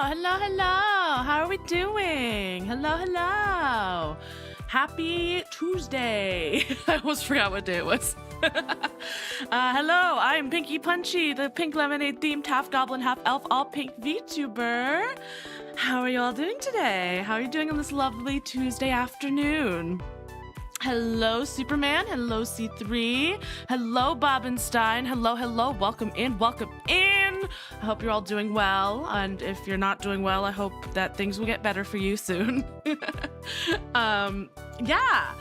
Hello. How are we doing? Hello. Happy Tuesday. I almost forgot what day it was. Hello, I am Pinky Punchy, the pink lemonade themed half goblin, half elf, all pink VTuber. How are you all doing today? How are you doing on this lovely Tuesday afternoon? Hello, Superman. Hello, C3. Hello, Bobenstein. Hello. Welcome in. I hope you're all doing well. And if you're not doing well, I hope that things will get better for you soon. Yeah.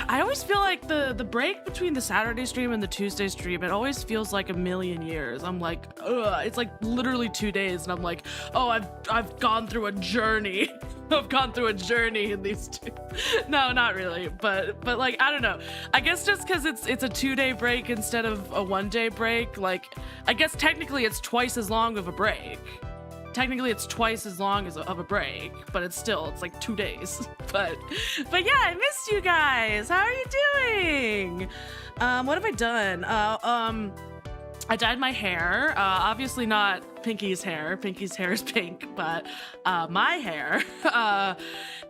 I always feel like the break between the Saturday stream and the Tuesday stream, it always feels like a million years. I'm like, ugh, it's like literally 2 days, and I'm like, oh, I've gone through a journey. I've gone through a journey in these two. No, not really, but like, I don't know. I guess just because it's a 2-day break instead of a 1-day break, like, I guess technically it's twice as long of a break. Technically, it's twice as long as of a break, but it's like 2 days. But yeah, I missed you guys. How are you doing? What have I done? I dyed my hair. Obviously not Pinky's hair. Pinky's hair is pink, but my hair.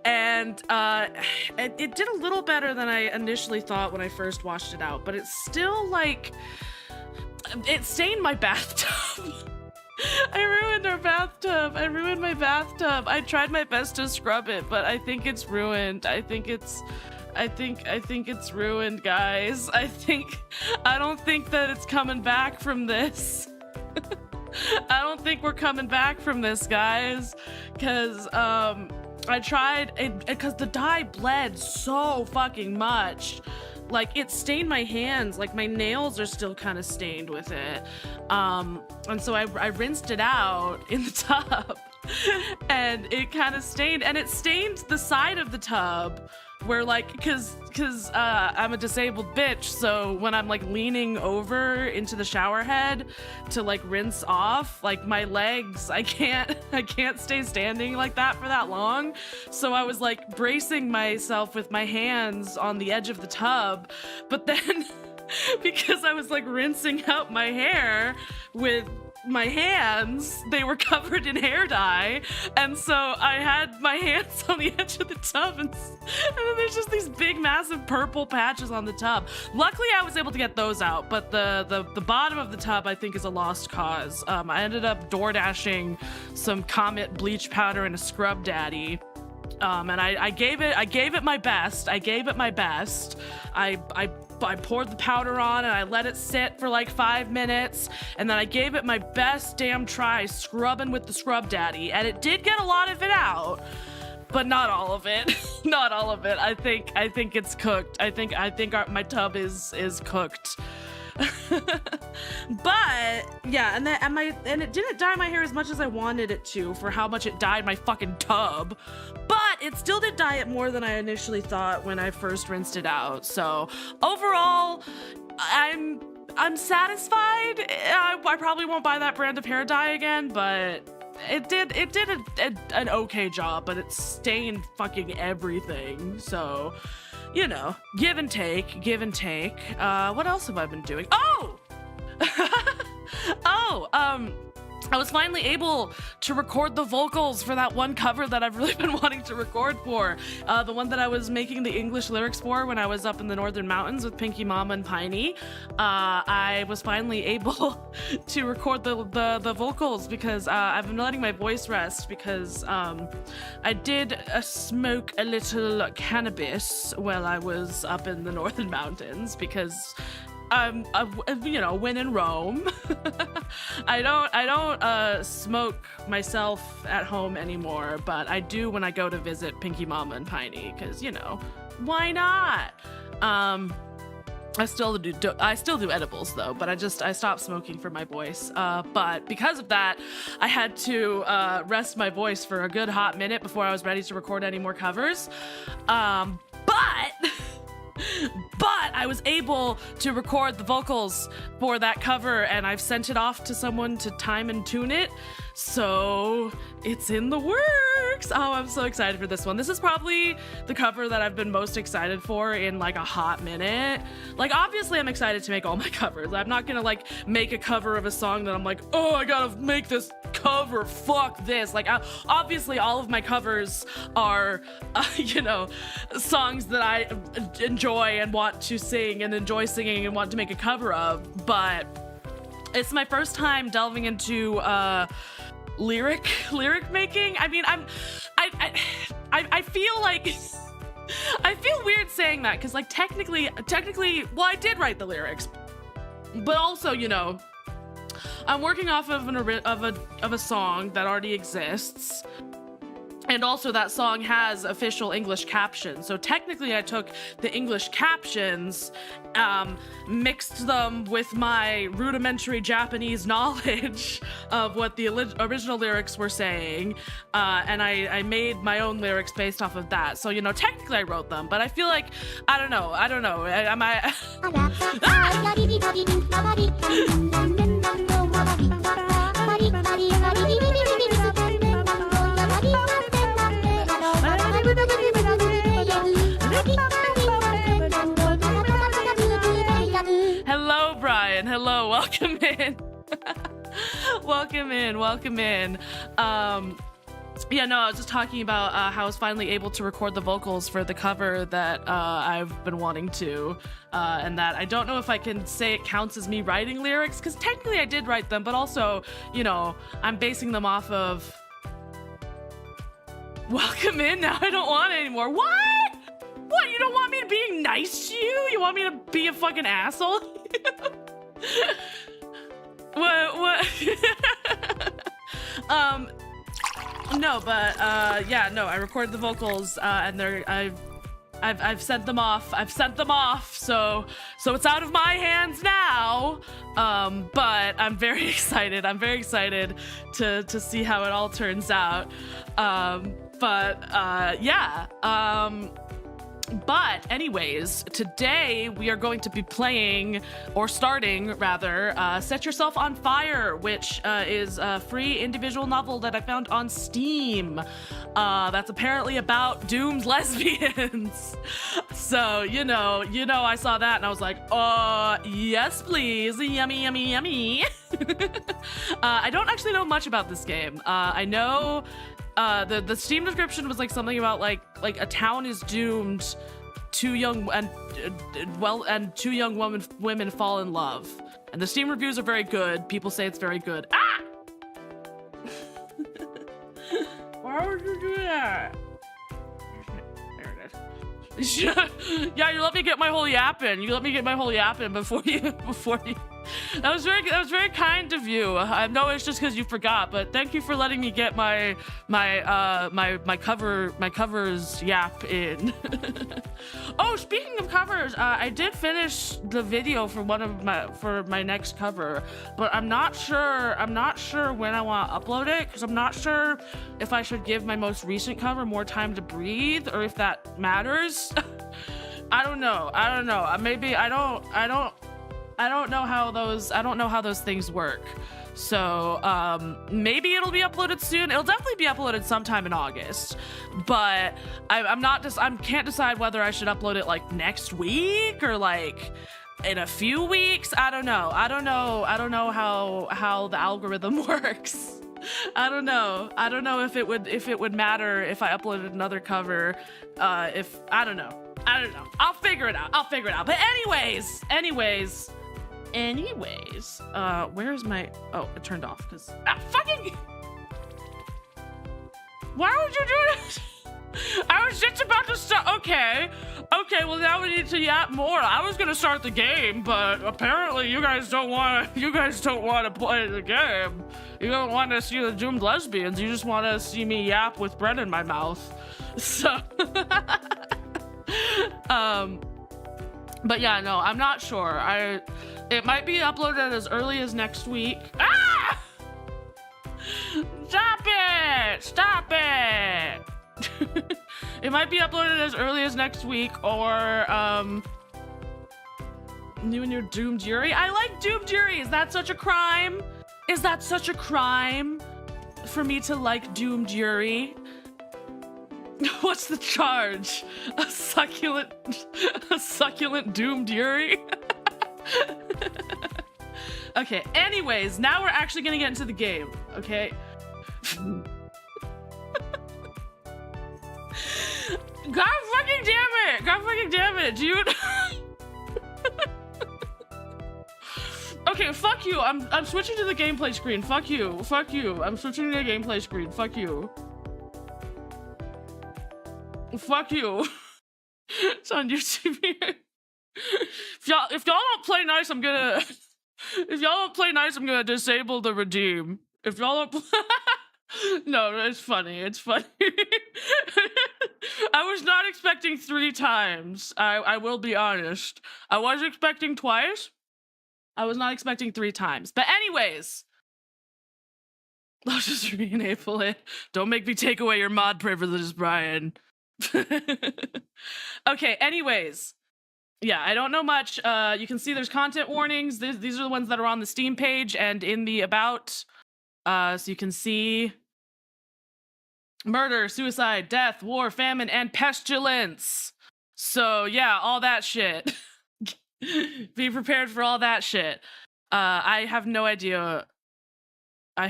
And it did a little better than I initially thought when I first washed it out, but it's still like, it stained my bathtub. I ruined our bathtub. I ruined my bathtub. I tried my best to scrub it, but I think it's ruined. I think it's ruined, guys. I don't think that it's coming back from this. I don't think we're coming back from this, guys, because I tried it, because the dye bled so fucking much. Like, it stained my hands. Like, my nails are still kind of stained with it. And so I rinsed it out in the tub, and it kind of stained, and it stained the side of the tub where, like, cause I'm a disabled bitch, so when I'm like leaning over into the shower head to like rinse off, like, my legs, I can't stay standing like that for that long. So I was like bracing myself with my hands on the edge of the tub, but then because I was like rinsing out my hair with my hands, they were covered in hair dye, and so I had my hands on the edge of the tub, and then there's just these big massive purple patches on the tub. Luckily I was able to get those out, but the bottom of the tub I think is a lost cause. I ended up door dashing some Comet bleach powder and a scrub daddy. And I gave it my best. I poured the powder on and I let it sit for like 5 minutes, and then I gave it my best damn try scrubbing with the scrub daddy, and it did get a lot of it out, but not all of it. Not all of it. I think it's cooked. I think my tub is cooked. But yeah, and it didn't dye my hair as much as I wanted it to for how much it dyed my fucking tub, but it still did dye it more than I initially thought when I first rinsed it out. So overall, I'm satisfied. I probably won't buy that brand of hair dye again, but it did an okay job, but it stained fucking everything. So, you know, give and take. What else have I been doing? I was finally able to record the vocals for that one cover that I've really been wanting to record for. The one that I was making the English lyrics for when I was up in the Northern Mountains with Pinky Mama and Piney. I was finally able to record the vocals because I've been letting my voice rest because I did smoke a little cannabis while I was up in the Northern Mountains because you know, when in Rome. I don't smoke myself at home anymore, but I do when I go to visit Pinky Mama and Piney, because, you know, why not? I still do edibles though, but I stopped smoking for my voice. But because of that, I had to rest my voice for a good hot minute before I was ready to record any more covers. But I was able to record the vocals for that cover, and I've sent it off to someone to time and tune it. So it's in the works. Oh, I'm so excited for this one. This is probably the cover that I've been most excited for in like a hot minute. Like, obviously I'm excited to make all my covers. I'm not gonna like make a cover of a song that I'm like, oh, I gotta make this cover, fuck this. Like, obviously all of my covers are, you know, songs that I enjoy and want to sing and enjoy singing and want to make a cover of, but it's my first time delving into lyric making. I mean, I feel like I feel weird saying that because, like, technically, well, I did write the lyrics, but also, you know, I'm working off of a song that already exists. And also that song has official English captions. So technically I took the English captions, mixed them with my rudimentary Japanese knowledge of what the original lyrics were saying, and I made my own lyrics based off of that. So, you know, technically I wrote them, but I feel like, I don't know. Am I... Hello, Brian. Hello, welcome in. welcome in. Yeah, no, I was just talking about how I was finally able to record the vocals for the cover that I've been wanting to, and that I don't know if I can say it counts as me writing lyrics, because technically I did write them, but also, you know, I'm basing them off of... Welcome in, now I don't want it anymore. What? What, you don't want me to be nice to you? You want me to be a fucking asshole? What? No, but yeah, no, I recorded the vocals, and I've sent them off. So it's out of my hands now. But I'm very excited. To see how it all turns out. Yeah. But anyways, today we are going to be playing, or starting rather, Set Yourself on Fire, which is a free individual novel that I found on Steam. That's apparently about doomed lesbians. So, you know, I saw that and I was like, yes, please. Yummy, yummy, yummy. I don't actually know much about this game. I know the Steam description was like something about like a town is doomed, two young women fall in love, and the Steam reviews are very good. People say it's very good. Ah! Why would you do that? There it is. Yeah, you let me get my whole yap in. Before you. That was very kind of you. I know it's just because you forgot, but thank you for letting me get my covers yap in. Oh, speaking of covers, I did finish the video for my next cover, but I'm not sure when I want to upload it, because I'm not sure if I should give my most recent cover more time to breathe, or if that matters. I don't know. Maybe I don't know how those things work. So maybe it'll be uploaded soon. It'll definitely be uploaded sometime in August. But I can't decide whether I should upload it like next week or like in a few weeks. I don't know how the algorithm works. I don't know if it would matter if I uploaded another cover. I don't know. I'll figure it out. But anyways, where's my... Oh, it turned off because... fucking... Why would you do this? I was just about to start... Okay, well now we need to yap more. I was gonna start the game, but apparently you guys don't want to play the game. You don't want to see the doomed lesbians. You just want to see me yap with bread in my mouth. So... But yeah, no, I'm not sure. It might be uploaded as early as next week. Ah! Stop it! It might be uploaded as early as next week, or you and your Doomed Yuri. I like Doomed Yuri. Is that such a crime? For me to like Doomed Yuri? What's the charge? A succulent Doomed Yuri? Okay, anyways, now we're actually gonna get into the game, okay? God fucking damn it! God fucking damn it, dude! Okay, fuck you. I'm switching to the gameplay screen. Fuck you. Fuck you. I'm switching to the gameplay screen. Fuck you. Fuck you. It's on YouTube here. If y'all don't play nice, I'm gonna disable the redeem. If y'all don't No, it's funny. It's funny. I was not expecting 3 times. I will be honest. I was expecting twice. I was not expecting 3 times. But anyways, I'll just re-enable it. Don't make me take away your mod privileges, Brian. Okay, anyways. Yeah, I don't know much. You can see there's content warnings. These are the ones that are on the Steam page and in the about. So you can see murder, suicide, death, war, famine, and pestilence. So yeah, all that shit. Be prepared for all that shit. I have no idea. I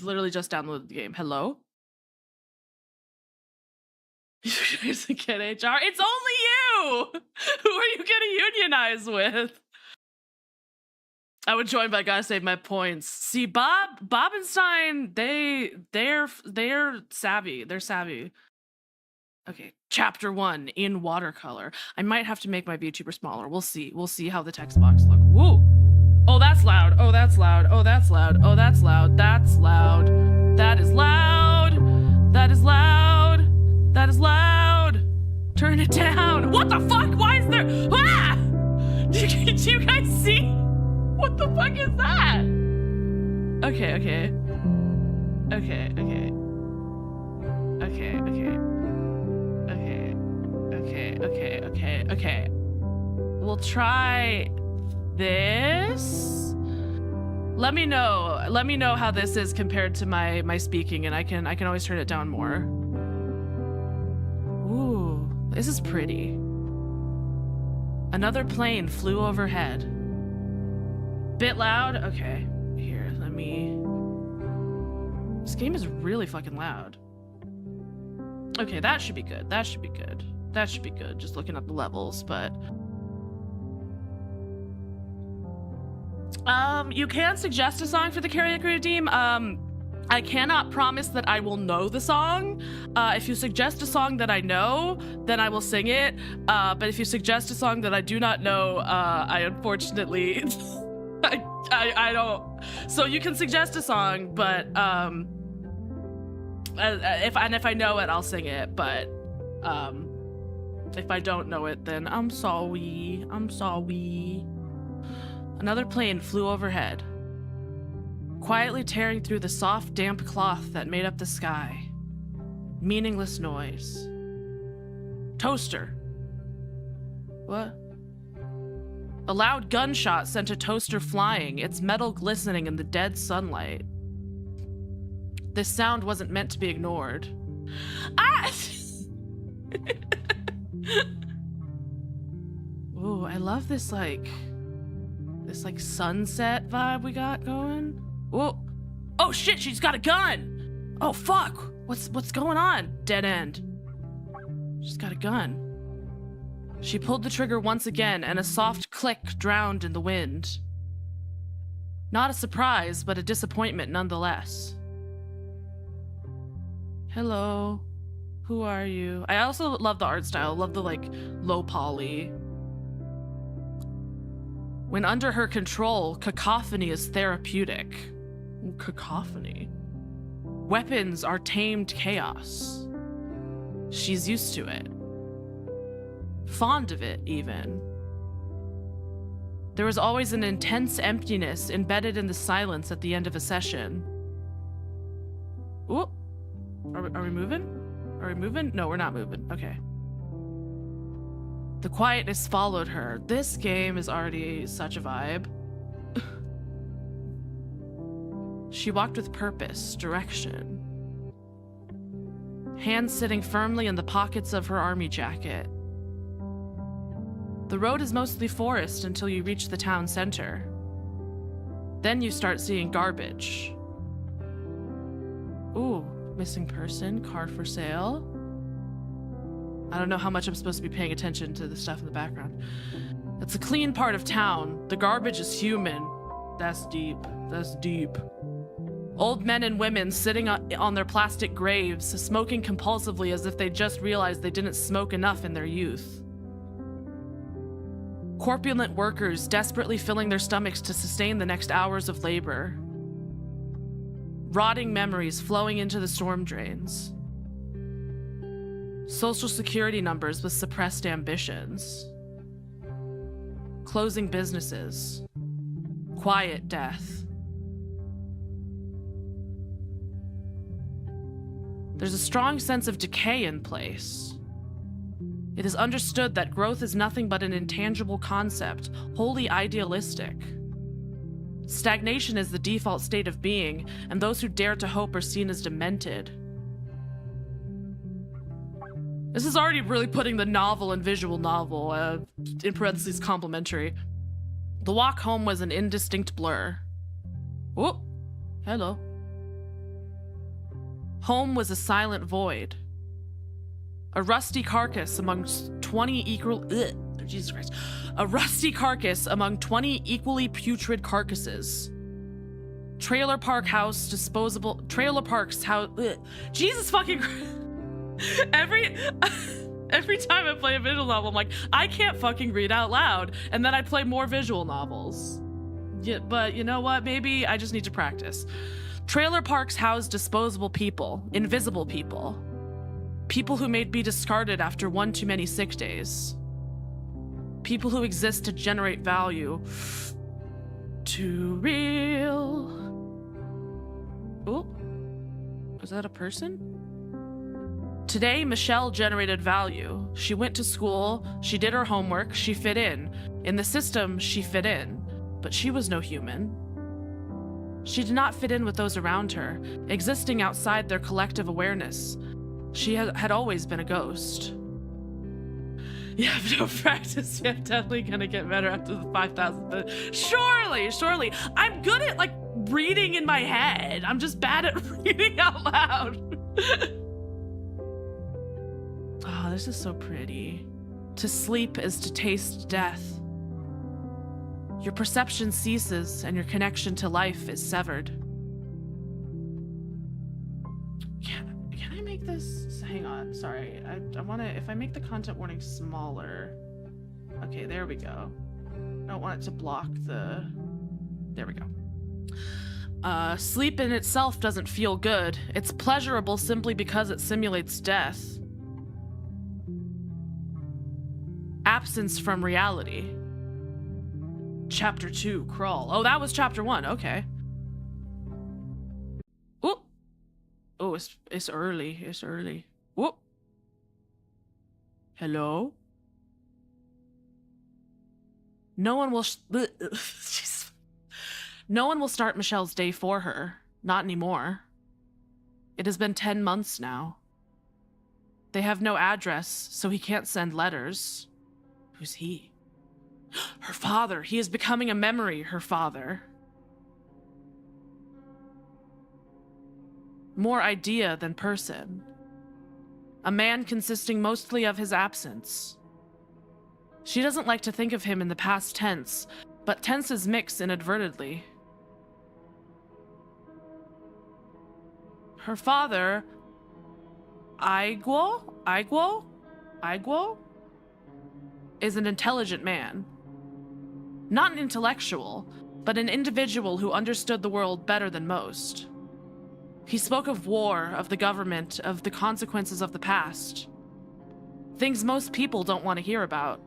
literally just downloaded the game. Hello? You guys get HR? It's only you! Who are you gonna unionize with? I would join, but I gotta save my points. See, Bob and Stein, they're savvy. They're savvy. Okay, chapter 1 in watercolor. I might have to make my VTuber smaller. We'll see. We'll see how the text box look. Woo! Oh, that's loud. Oh, that's loud. Oh, that's loud. Oh, that's loud. That's loud. That is loud. That is loud. That is loud. Turn it down. What the fuck? Why is there? Ah! Do you guys see? What the fuck is that? Okay, okay. Okay, okay. Okay, okay. Okay. We'll try this. Let me know how this is compared to my speaking, and I can always turn it down more. Ooh, this is pretty. Another plane flew overhead. Bit loud? Okay. Here, let me... This game is really fucking loud. Okay, that should be good. That should be good. That should be good, just looking at the levels, but... You can suggest a song for the karaoke redeem. I cannot promise that I will know the song. If you suggest a song that I know, then I will sing it. But if you suggest a song that I do not know, I unfortunately... I don't. So you can suggest a song, but if I know it, I'll sing it. But if I don't know it, then I'm sorry. I'm sorry. Another plane flew overhead, quietly tearing through the soft, damp cloth that made up the sky. Meaningless noise. Toaster. What? A loud gunshot sent a toaster flying, its metal glistening in the dead sunlight. This sound wasn't meant to be ignored. Ah! Ooh, I love this like sunset vibe we got going. Whoa. Oh shit, she's got a gun! Oh fuck! What's going on? Dead end. She's got a gun. She pulled the trigger once again, and a soft click drowned in the wind. Not a surprise, but a disappointment nonetheless. Hello. Who are you? I also love the art style. Love the, like, low poly. When under her control, cacophony is therapeutic. Cacophony. Weapons are tamed chaos. She's used to it. Fond of it, even. There was always an intense emptiness embedded in the silence at the end of a session. Ooh. Are we moving? Are we moving? No, we're not moving. Okay. The quietness followed her. This game is already such a vibe. She walked with purpose, direction. Hands sitting firmly in the pockets of her army jacket. The road is mostly forest until you reach the town center. Then you start seeing garbage. Ooh, missing person, car for sale. I don't know how much I'm supposed to be paying attention to the stuff in the background. It's a clean part of town. The garbage is human. That's deep. That's deep. Old men and women sitting on their plastic graves, smoking compulsively as if they just realized they didn't smoke enough in their youth. Corpulent workers desperately filling their stomachs to sustain the next hours of labor. Rotting memories flowing into the storm drains. Social security numbers with suppressed ambitions. Closing businesses. Quiet death. There's a strong sense of decay in place. It is understood that growth is nothing but an intangible concept, wholly idealistic. Stagnation is the default state of being, and those who dare to hope are seen as demented. This is already really putting the novel and visual novel, in parentheses, complimentary. The walk home was an indistinct blur. Oh, hello. Home was a silent void. A rusty carcass among 20 Jesus Christ. A rusty carcass among 20 equally putrid carcasses. Trailer parks house. Jesus fucking Christ. Every time I play a visual novel, I'm like, I can't fucking read out loud. And then I play more visual novels. Yeah, but you know what? Maybe I just need to practice. Trailer parks house disposable people, invisible people. People who may be discarded after one too many sick days. People who exist to generate value. Too real. Oh, is that a person? Today, Michelle generated value. She went to school, she did her homework, she fit in. In the system, she fit in. But she was no human. She did not fit in with those around her, existing outside their collective awareness. She had always been a ghost. You have no practice. You're definitely gonna get better after the 5,000th. Surely. I'm good at, like, reading in my head. I'm just bad at reading out loud. Oh, this is so pretty. To sleep is to taste death. Your perception ceases and your connection to life is severed. Can I make this? Hang on, sorry. I wanna, if I make the content warning smaller. Okay, there we go. I don't want it to block the, there we go. Sleep in itself doesn't feel good. It's pleasurable simply because it simulates death. Absence from reality. Chapter 2, Crawl. Oh, that was Chapter 1, okay. Ooh. Oh, it's early, it's early. Whoop. Hello? No one will No one will start Michelle's day for her. Not anymore. It has been 10 months now. They have no address, so he can't send letters. Who's he? Her father. He is becoming a memory, her father. More idea than person. A man consisting mostly of his absence. She doesn't like to think of him in the past tense, but tenses mix inadvertently. Her father, Aiguo, is an intelligent man. Not an intellectual, but an individual who understood the world better than most. He spoke of war, of the government, of the consequences of the past. Things most people don't want to hear about.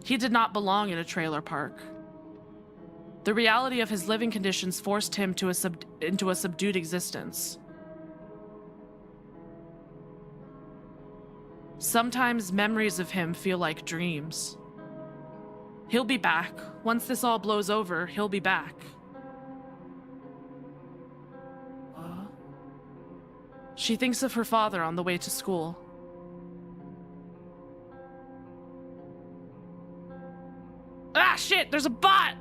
He did not belong in a trailer park. The reality of his living conditions forced him into a subdued existence. Sometimes memories of him feel like dreams. He'll be back. Once this all blows over, he'll be back. She thinks of her father on the way to school. it! There's a bot!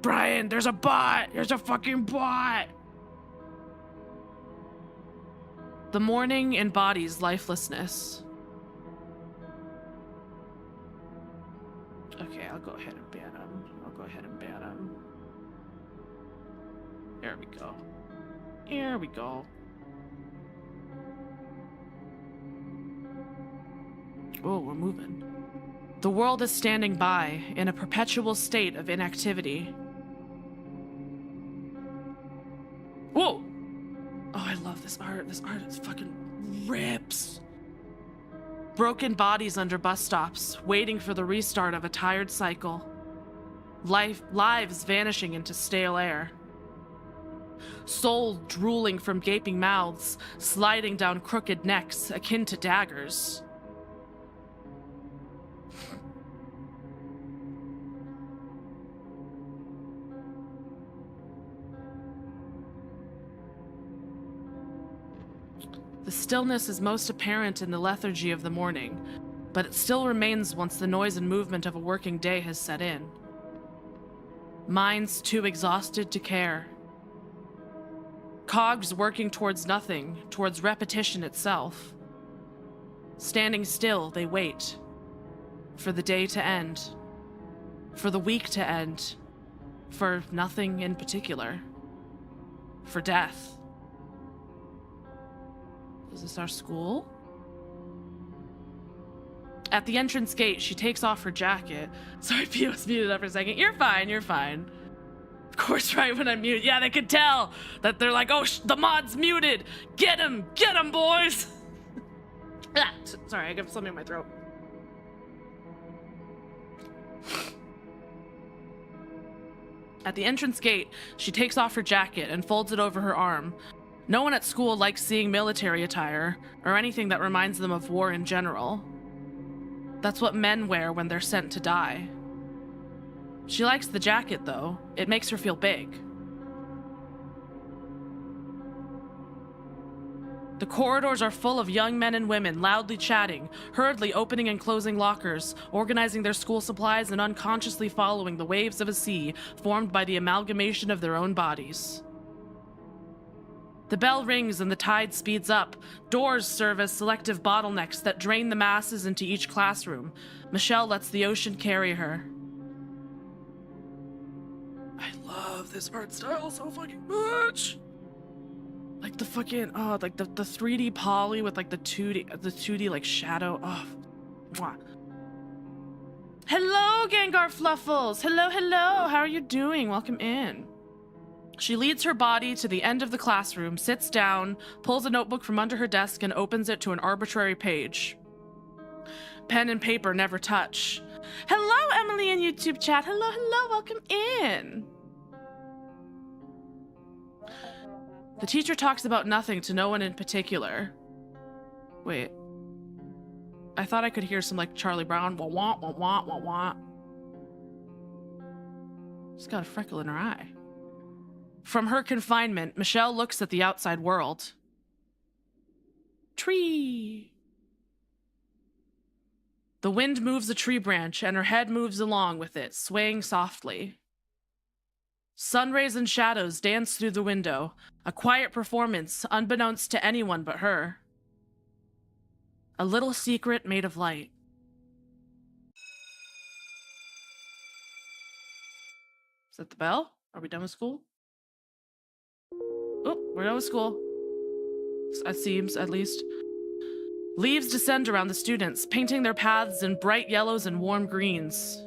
Brian, there's a bot! There's a fucking bot! The morning embodies lifelessness. Okay, I'll go ahead and ban him. There we go. Here we go. Oh, we're moving. The world is standing by in a perpetual state of inactivity. Whoa! Oh, I love this art. This art is fucking rips. Broken bodies under bus stops, waiting for the restart of a tired cycle. Lives vanishing into stale air. Soul drooling from gaping mouths, sliding down crooked necks akin to daggers. The stillness is most apparent in the lethargy of the morning, but it still remains once the noise and movement of a working day has set in. Minds too exhausted to care. Cogs working towards nothing, towards repetition itself. Standing still, they wait. For the day to end. For the week to end. For nothing in particular. For death. Is this our school? At the entrance gate, she takes off her jacket. Sorry, P was muted up for a second. You're fine, you're fine. Of course, right when I mute. Yeah, they could tell that they're like, oh, the mod's muted. Get him, boys. Sorry, I got something in my throat. At the entrance gate, she takes off her jacket and folds it over her arm. No one at school likes seeing military attire, or anything that reminds them of war in general. That's what men wear when they're sent to die. She likes the jacket, though. It makes her feel big. The corridors are full of young men and women loudly chatting, hurriedly opening and closing lockers, organizing their school supplies, and unconsciously following the waves of a sea formed by the amalgamation of their own bodies. The bell rings and the tide speeds up. Doors serve as selective bottlenecks that drain the masses into each classroom. Michelle lets the ocean carry her. I love this art style so fucking much. Like the fucking, oh, like the 3D poly with like the 2D like shadow. Oh, mwah. Hello, Gengar Fluffles. Hello. How are you doing? Welcome in. She leads her body to the end of the classroom, sits down, pulls a notebook from under her desk, and opens it to an arbitrary page. Pen and paper never touch. Hello, Emily in YouTube chat. Hello, welcome in. The teacher talks about nothing to no one in particular. Wait. I thought I could hear some like Charlie Brown. Wah wah wah wah wah wah. She's got a freckle in her eye. From her confinement, Michelle looks at the outside world. Tree. The wind moves a tree branch, and her head moves along with it, swaying softly. Sun rays and shadows dance through the window, a quiet performance unbeknownst to anyone but her. A little secret made of light. Is that the bell? Are we done with school? Oh, we're done with school. It seems, at least. Leaves descend around the students, painting their paths in bright yellows and warm greens.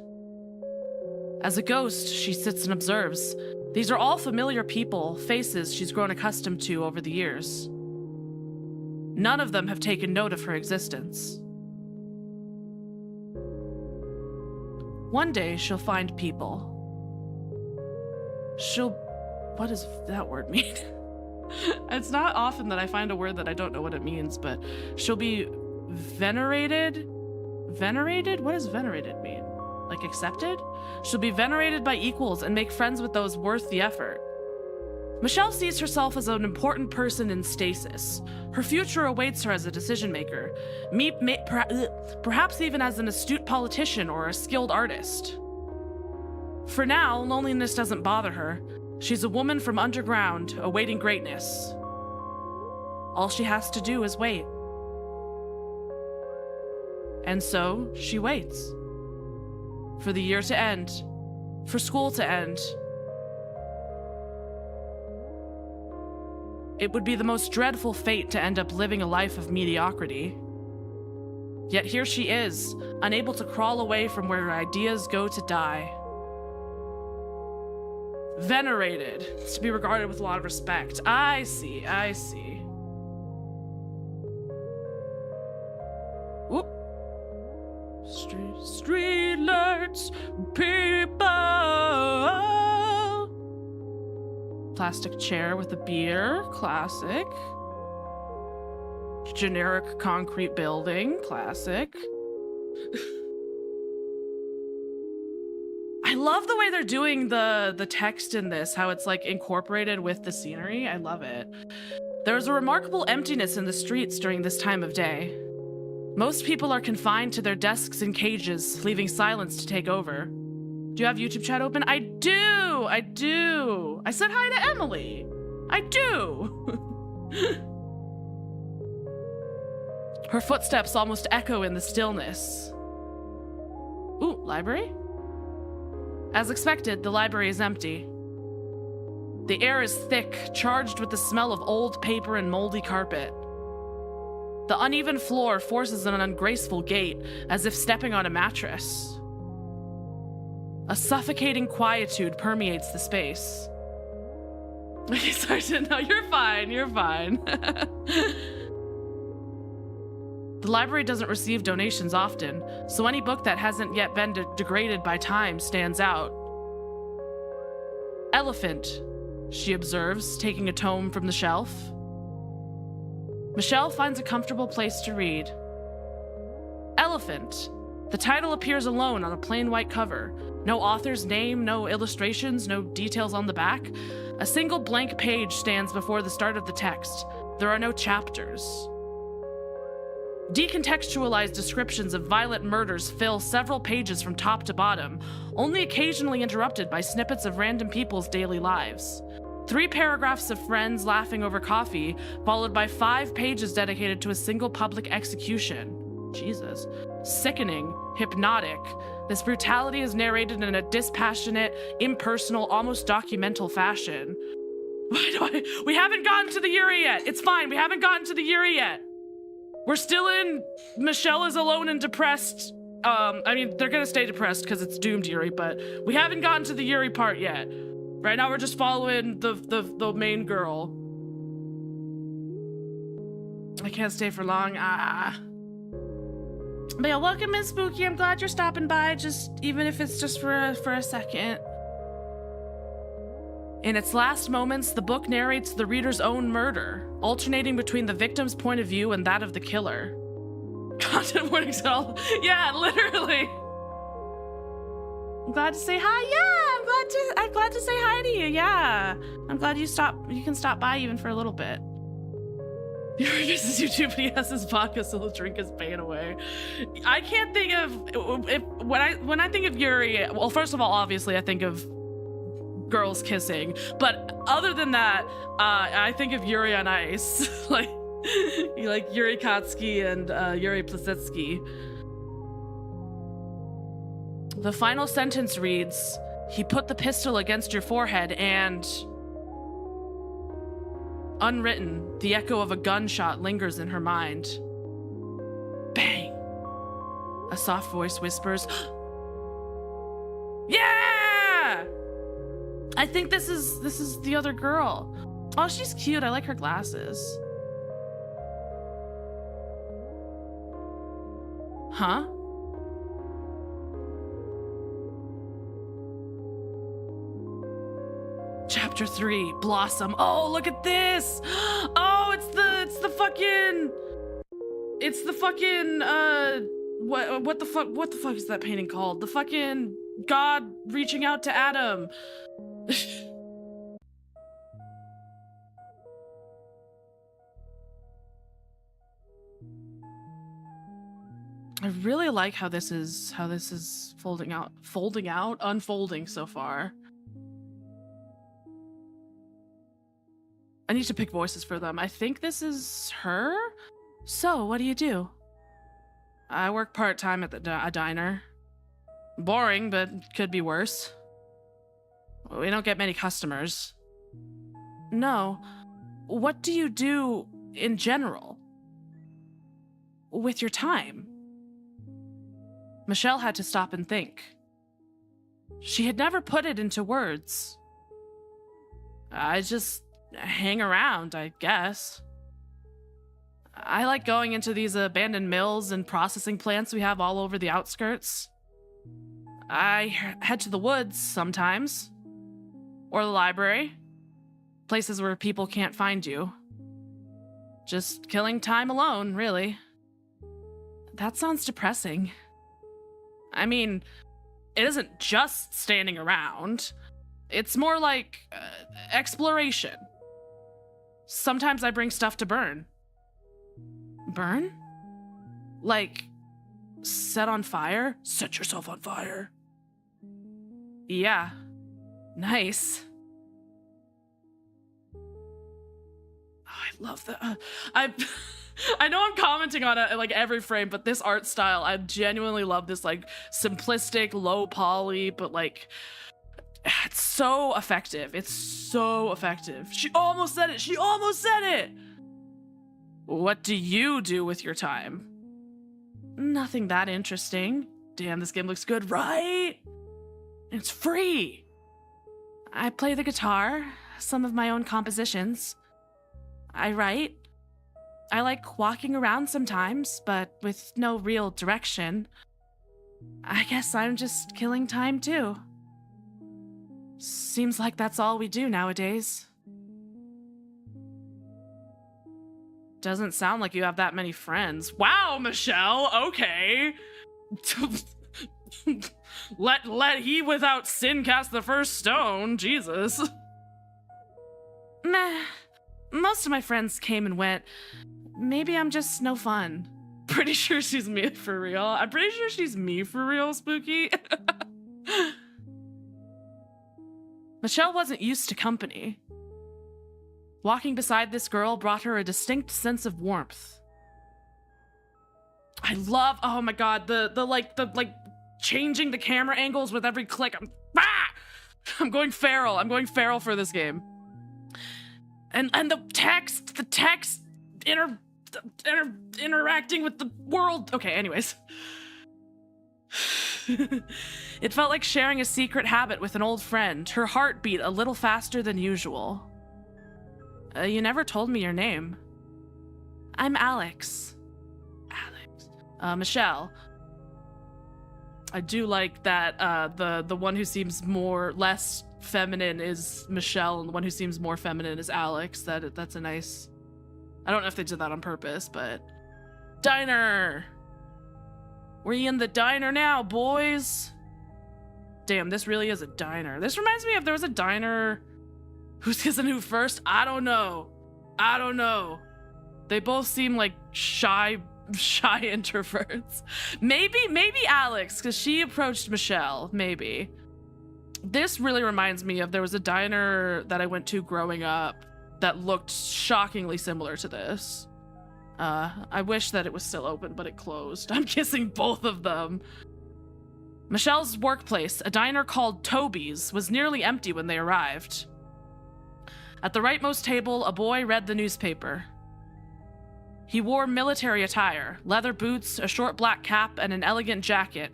As a ghost, she sits and observes. These are all familiar people, faces she's grown accustomed to over the years. None of them have taken note of her existence. One day, she'll find people. What does that word mean? It's not often that I find a word that I don't know what it means, but she'll be venerated? Venerated? What does venerated mean? Like accepted? She'll be venerated by equals and make friends with those worth the effort. Michelle sees herself as an important person in stasis. Her future awaits her as a decision maker, perhaps even as an astute politician or a skilled artist. For now, loneliness doesn't bother her. She's a woman from underground, awaiting greatness. All she has to do is wait. And so, she waits. For the year to end. For school to end. It would be the most dreadful fate to end up living a life of mediocrity. Yet here she is, unable to crawl away from where her ideas go to die. Venerated. It's to be regarded with a lot of respect. I see, I see. Whoop. Street lights, people. Plastic chair with a beer, classic. Generic concrete building, classic. I love the way they're doing the text in this, how it's like incorporated with the scenery. I love it. There's a remarkable emptiness in the streets during this time of day. Most people are confined to their desks and cages, leaving silence to take over. Do you have YouTube chat open? I do! I do! I said hi to Emily! I do! Her footsteps almost echo in the stillness. Ooh, library? As expected, the library is empty. The air is thick, charged with the smell of old paper and moldy carpet. The uneven floor forces an ungraceful gait, as if stepping on a mattress. A suffocating quietude permeates the space. Sorry, no, you're fine, you're fine. The library doesn't receive donations often, so any book that hasn't yet been degraded by time stands out. Elephant, she observes, taking a tome from the shelf. Michelle finds a comfortable place to read. Elephant. The title appears alone on a plain white cover. No author's name, no illustrations, no details on the back. A single blank page stands before the start of the text. There are no chapters. Decontextualized descriptions of violent murders fill several pages from top to bottom, only occasionally interrupted by snippets of random people's daily lives. 3 paragraphs of friends laughing over coffee, followed by 5 pages dedicated to a single public execution. Jesus. Sickening, hypnotic. This brutality is narrated in a dispassionate, impersonal, almost documental fashion. We haven't gotten to the Yuri yet. It's fine. We haven't gotten to the Yuri yet. We're still in Michelle is alone and depressed. I mean, they're gonna stay depressed because it's Doomed Yuri, but we haven't gotten to the Yuri part yet. Right now we're just following the main girl. I can't stay for long. But yeah, welcome in, Spooky. I'm glad you're stopping by, just even if it's just for a second. In its last moments, the book narrates the reader's own murder, alternating between the victim's point of view and that of the killer. Content warnings all. Yeah, literally. I'm glad to say hi. Yeah, I'm glad to say hi to you. Yeah, I'm glad you can stop by even for a little bit. Yuri misses YouTube, but he has his vodka, so he'll drink his pain away. I can't think of when I think of Yuri. Well, first of all, obviously, I think of girls kissing, but other than that, I think of Yuri on Ice, like Yuri Kotsky and Yuri Plisetsky. The final sentence reads, "He put the pistol against your forehead and..." Unwritten, the echo of a gunshot lingers in her mind. Bang! A soft voice whispers, "Yeah!" I think this is the other girl. Oh, she's cute. I like her glasses. Huh? Chapter 3, Blossom. Oh, look at this! Oh, it's the fucking what the fuck is that painting called? The fucking God reaching out to Adam. I really like how this is unfolding so far. I need to pick voices for them. I think this is her. So, what do you do? I work part-time at a diner. Boring, but could be worse. We don't get many customers. No. What do you do in general? With your time? Michelle had to stop and think. She had never put it into words. I just hang around, I guess. I like going into these abandoned mills and processing plants we have all over the outskirts. I head to the woods sometimes. Or the library. Places where people can't find you. Just killing time alone, really. That sounds depressing. I mean, it isn't just standing around. It's more like exploration. Sometimes I bring stuff to burn. Burn? Like, set on fire? Set yourself on fire. Yeah. Nice. Oh, I love that. I know I'm commenting on it like every frame, but this art style, I genuinely love this like simplistic, low poly, but like it's so effective. It's so effective. She almost said it. She almost said it. What do you do with your time? Nothing that interesting. Damn, this game looks good, right? It's free. I play the guitar, some of my own compositions. I write. I like walking around sometimes, but with no real direction. I guess I'm just killing time too. Seems like that's all we do nowadays. Doesn't sound like you have that many friends. Wow, Michelle, okay. let he without sin cast the first stone, Jesus. Meh, most of my friends came and went. Maybe I'm just no fun. Pretty sure she's me for real. I'm pretty sure she's me for real, Spooky. Michelle wasn't used to company. Walking beside this girl brought her a distinct sense of warmth. I love, oh my god, the changing the camera angles with every click. I'm going feral. I'm going feral for this game. And the text interacting with the world. Okay, anyways. It felt like sharing a secret habit with an old friend. Her heart beat a little faster than usual. You never told me your name. I'm Alex. Michelle. I do like that the one who seems less feminine is Michelle, and the one who seems more feminine is Alex. That's a nice. I don't know if they did that on purpose, but diner. We're in the diner now, boys. Damn, this really is a diner. This reminds me of there was a diner. Who's kissing who first? I don't know. They both seem like shy introverts. Maybe Alex, because she approached Michelle, maybe. This really reminds me of there was a diner that I went to growing up that looked shockingly similar to this. I wish that it was still open, but it closed. I'm kissing both of them. Michelle's workplace, a diner called Toby's, was nearly empty when they arrived. At the rightmost table, a boy read the newspaper. He wore military attire, leather boots, a short black cap, and an elegant jacket.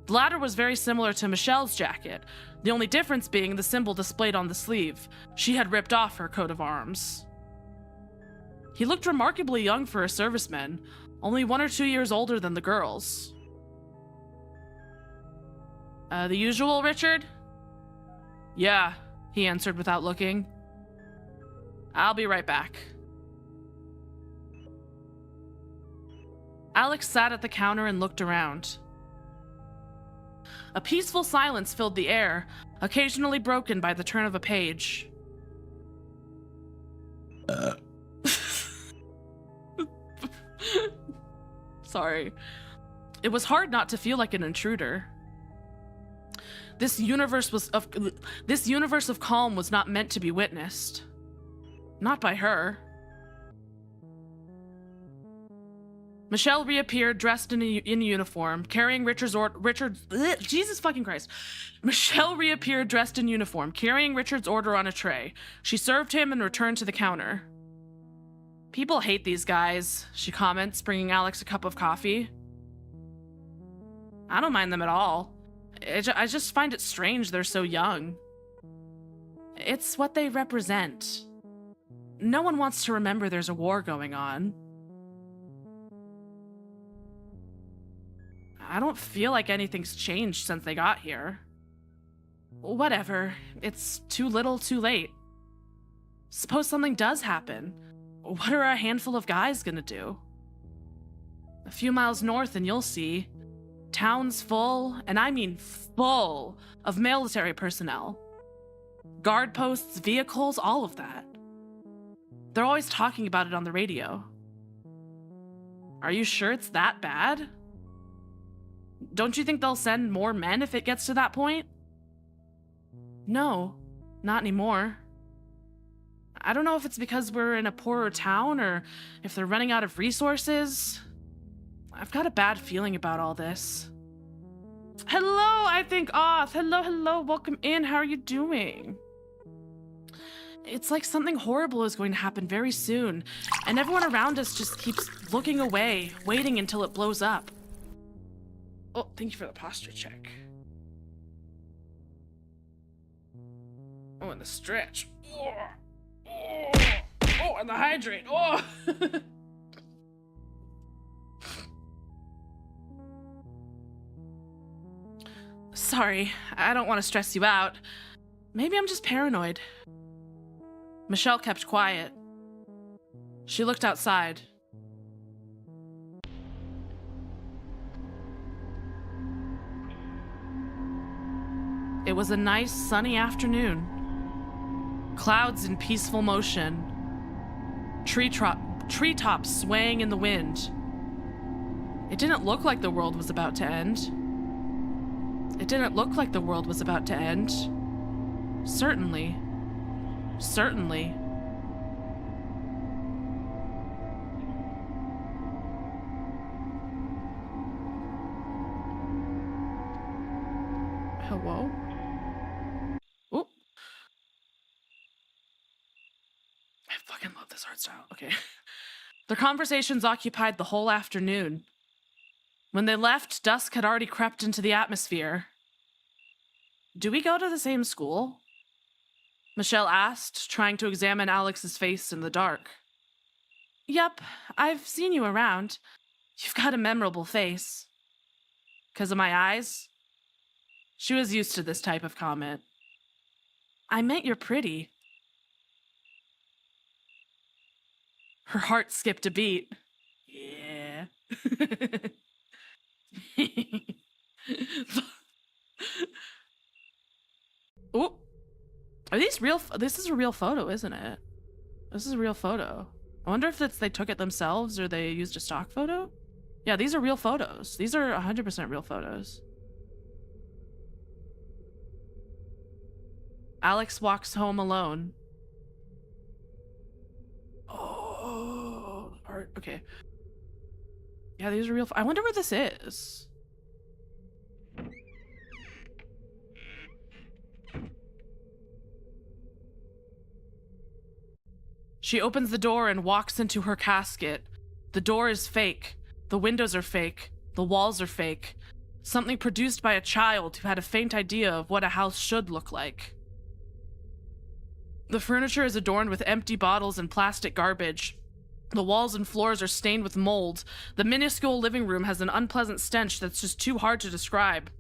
The latter was very similar to Michelle's jacket, the only difference being the symbol displayed on the sleeve. She had ripped off her coat of arms. He looked remarkably young for a serviceman, only 1 or 2 years older than the girls. The usual, Richard? Yeah, he answered without looking. I'll be right back. Alex sat at the counter and looked around. A peaceful silence filled the air, occasionally broken by the turn of a page. Sorry. It was hard not to feel like an intruder. This universe of calm was not meant to be witnessed. Not by her. Michelle reappeared dressed in uniform, carrying Jesus fucking Christ. Michelle reappeared dressed in uniform, carrying Richard's order on a tray. She served him and returned to the counter. People hate these guys, she comments, bringing Alex a cup of coffee. I don't mind them at all. I just find it strange they're so young. It's what they represent. No one wants to remember there's a war going on. I don't feel like anything's changed since they got here. Whatever. It's too little, too late. Suppose something does happen. What are a handful of guys gonna do? A few miles north and you'll see. Town's full, and I mean full, of military personnel. Guard posts, vehicles, all of that. They're always talking about it on the radio. Are you sure it's that bad? Don't you think they'll send more men if it gets to that point? No, not anymore. I don't know if it's because we're in a poorer town or if they're running out of resources. I've got a bad feeling about all this. Hello, I think Oth. Hello, welcome in. How are you doing? It's like something horrible is going to happen very soon, and everyone around us just keeps looking away, waiting until it blows up. Oh, thank you for the posture check. Oh, and the stretch. Oh, and the hydrate. Oh! Sorry, I don't want to stress you out. Maybe I'm just paranoid. Michelle kept quiet. She looked outside. It was a nice sunny afternoon. Clouds in peaceful motion. Treetops swaying in the wind. It didn't look like the world was about to end. It didn't look like the world was about to end. Certainly. Certainly. Hello? Oh. I fucking love this art style. Okay. Their conversations occupied the whole afternoon. When they left, dusk had already crept into the atmosphere. Do we go to the same school? Michelle asked, trying to examine Alex's face in the dark. Yep, I've seen you around. You've got a memorable face. 'Cause of my eyes? She was used to this type of comment. I meant you're pretty. Her heart skipped a beat. Yeah. Oh, are these real? This is a real photo, isn't it? This is a real photo. I wonder if they took it themselves or they used a stock photo. Yeah, these are real photos. These are 100% real photos. Alex walks home alone. Oh, art. Okay. Yeah, these are real. I wonder where this is. She opens the door and walks into her casket. The door is fake. The windows are fake. The walls are fake. Something produced by a child who had a faint idea of what a house should look like. The furniture is adorned with empty bottles and plastic garbage. The walls and floors are stained with mold. The minuscule living room has an unpleasant stench that's just too hard to describe.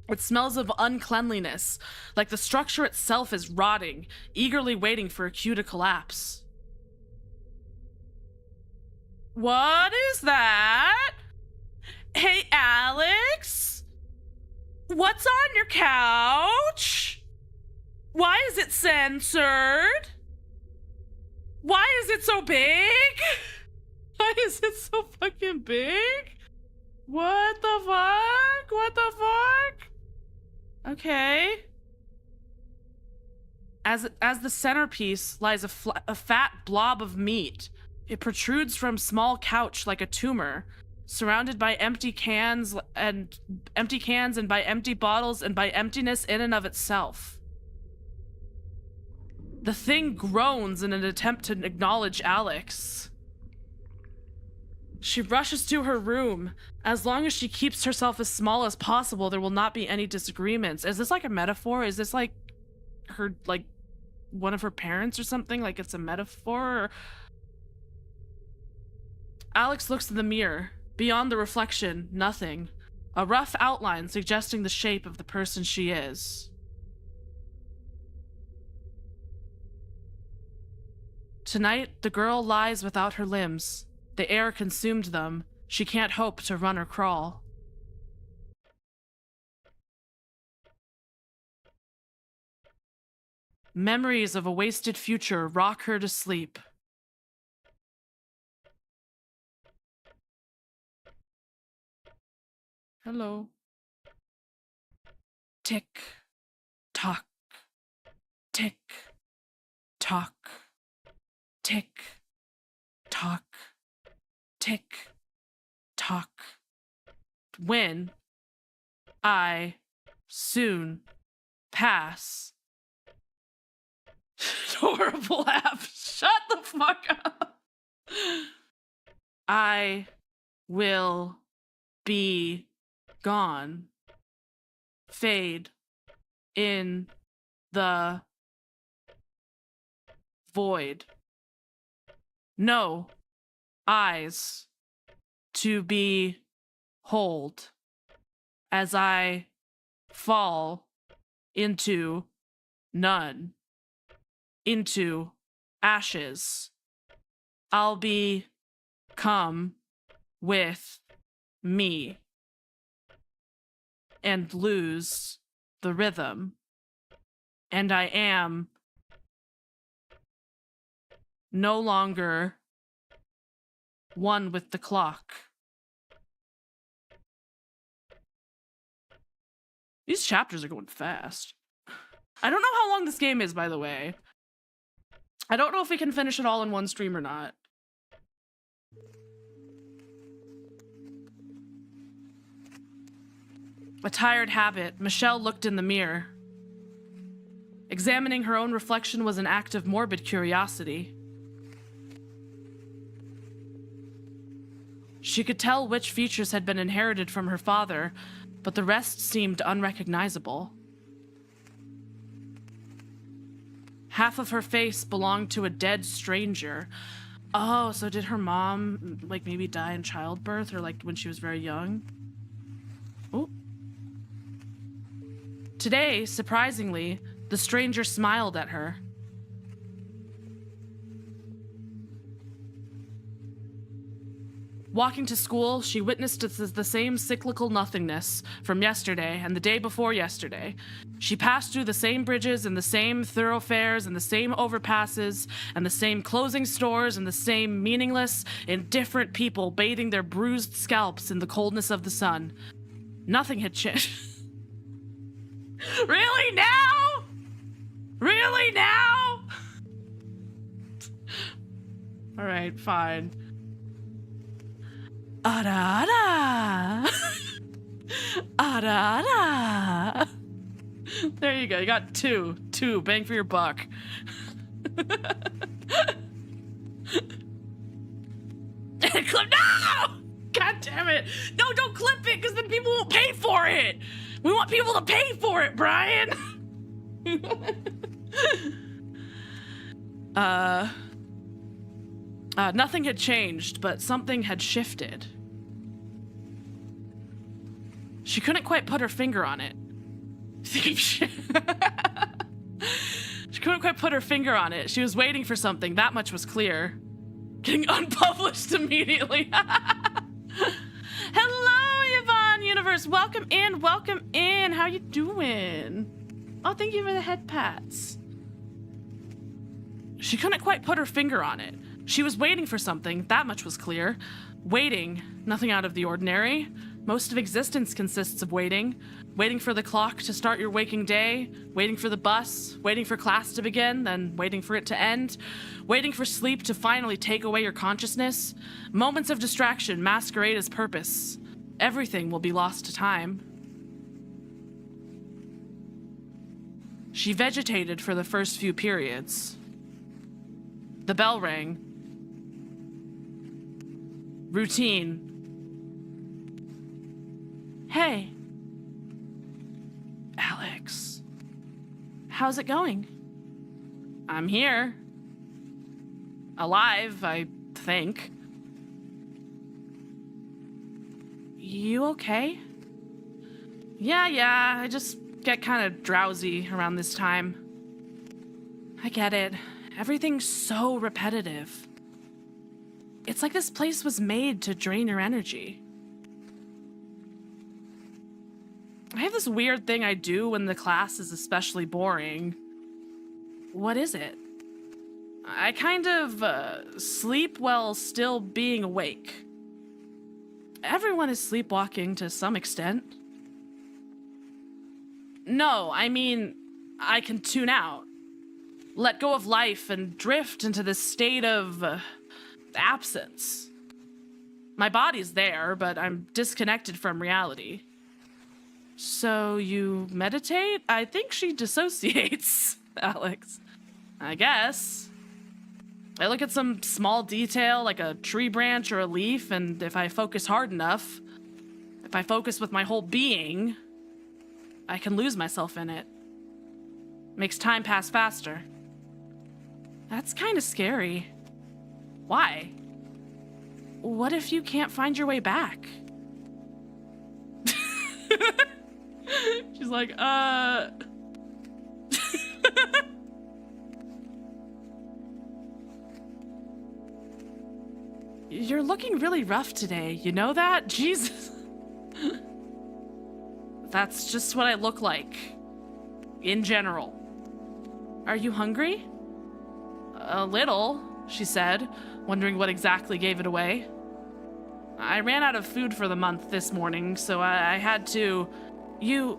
It smells of uncleanliness, like the structure itself is rotting, eagerly waiting for a cue to collapse. What is that? Hey, Alex? What's on your couch? Why is it censored? Why is it so big? Why is it so fucking big? What the fuck? What the fuck? Okay. As the centerpiece lies a fat blob of meat. It protrudes from small couch like a tumor, surrounded by empty cans and by empty bottles and by emptiness in and of itself. The thing groans in an attempt to acknowledge Alex. She rushes to her room. As long as she keeps herself as small as possible, there will not be any disagreements. Is this like a metaphor? Is this like her, like, one of her parents or something? Like it's a metaphor? Or... Alex looks in the mirror. Beyond the reflection, nothing. A rough outline suggesting the shape of the person she is. Tonight, the girl lies without her limbs. The air consumed them. She can't hope to run or crawl. Memories of a wasted future rock her to sleep. Hello. Tick, tock, tick, tock, tick, tock, tick, tock. When I soon pass. Horrible app. Shut the fuck up. I will be gone. Fade in the void. No eyes to behold as I fall into none, into ashes. I'll become with me and lose the rhythm, and I am no longer one with the clock. These chapters are going fast. I don't know how long this game is, by the way. I don't know if we can finish it all in one stream or not. A tired habit, Michelle looked in the mirror. Examining her own reflection was an act of morbid curiosity. She could tell which features had been inherited from her father, but the rest seemed unrecognizable. Half of her face belonged to a dead stranger. Oh, so did her mom, like, maybe die in childbirth or, like, when she was very young? Oh. Today, surprisingly, the stranger smiled at her. Walking to school, she witnessed the same cyclical nothingness from yesterday and the day before yesterday. She passed through the same bridges and the same thoroughfares and the same overpasses and the same closing stores and the same meaningless, indifferent people bathing their bruised scalps in the coldness of the sun. Nothing had changed. Really now? Really now? All right, fine. Ada. Ada. There you go. You got two. Bang for your buck. Clip. No! God damn it. No, don't clip it, because then people won't pay for it. We want people to pay for it, Brian. Nothing had changed, but something had shifted. She couldn't quite put her finger on it. She couldn't quite put her finger on it. She was waiting for something, that much was clear. Getting unpublished immediately. Hello, Yvonne Universe. Welcome in, welcome in. How you doing? Oh, thank you for the head pats. She couldn't quite put her finger on it. She was waiting for something, that much was clear. Waiting, nothing out of the ordinary. Most of existence consists of waiting. Waiting for the clock to start your waking day, waiting for the bus, waiting for class to begin, then waiting for it to end, waiting for sleep to finally take away your consciousness. Moments of distraction masquerade as purpose. Everything will be lost to time. She vegetated for the first few periods. The bell rang. Routine. Hey. Alex. How's it going? I'm here. Alive, I think. You okay? Yeah, I just get kind of drowsy around this time. I get it. Everything's so repetitive. It's like this place was made to drain your energy. I have this weird thing I do when the class is especially boring. What is it? I kind of sleep while still being awake. Everyone is sleepwalking to some extent. No, I mean, I can tune out. Let go of life and drift into this state of absence. My body's there, but I'm disconnected from reality. So you meditate? I think she dissociates, Alex. I guess. I look at some small detail like a tree branch or a leaf, and if I focus hard enough, if I focus with my whole being, I can lose myself in it. Makes time pass faster. That's kind of scary. Why? What if you can't find your way back? She's like, You're looking really rough today, you know that? Jesus. That's just what I look like. In general. Are you hungry? A little, she said, wondering what exactly gave it away. I ran out of food for the month this morning, so I had to... You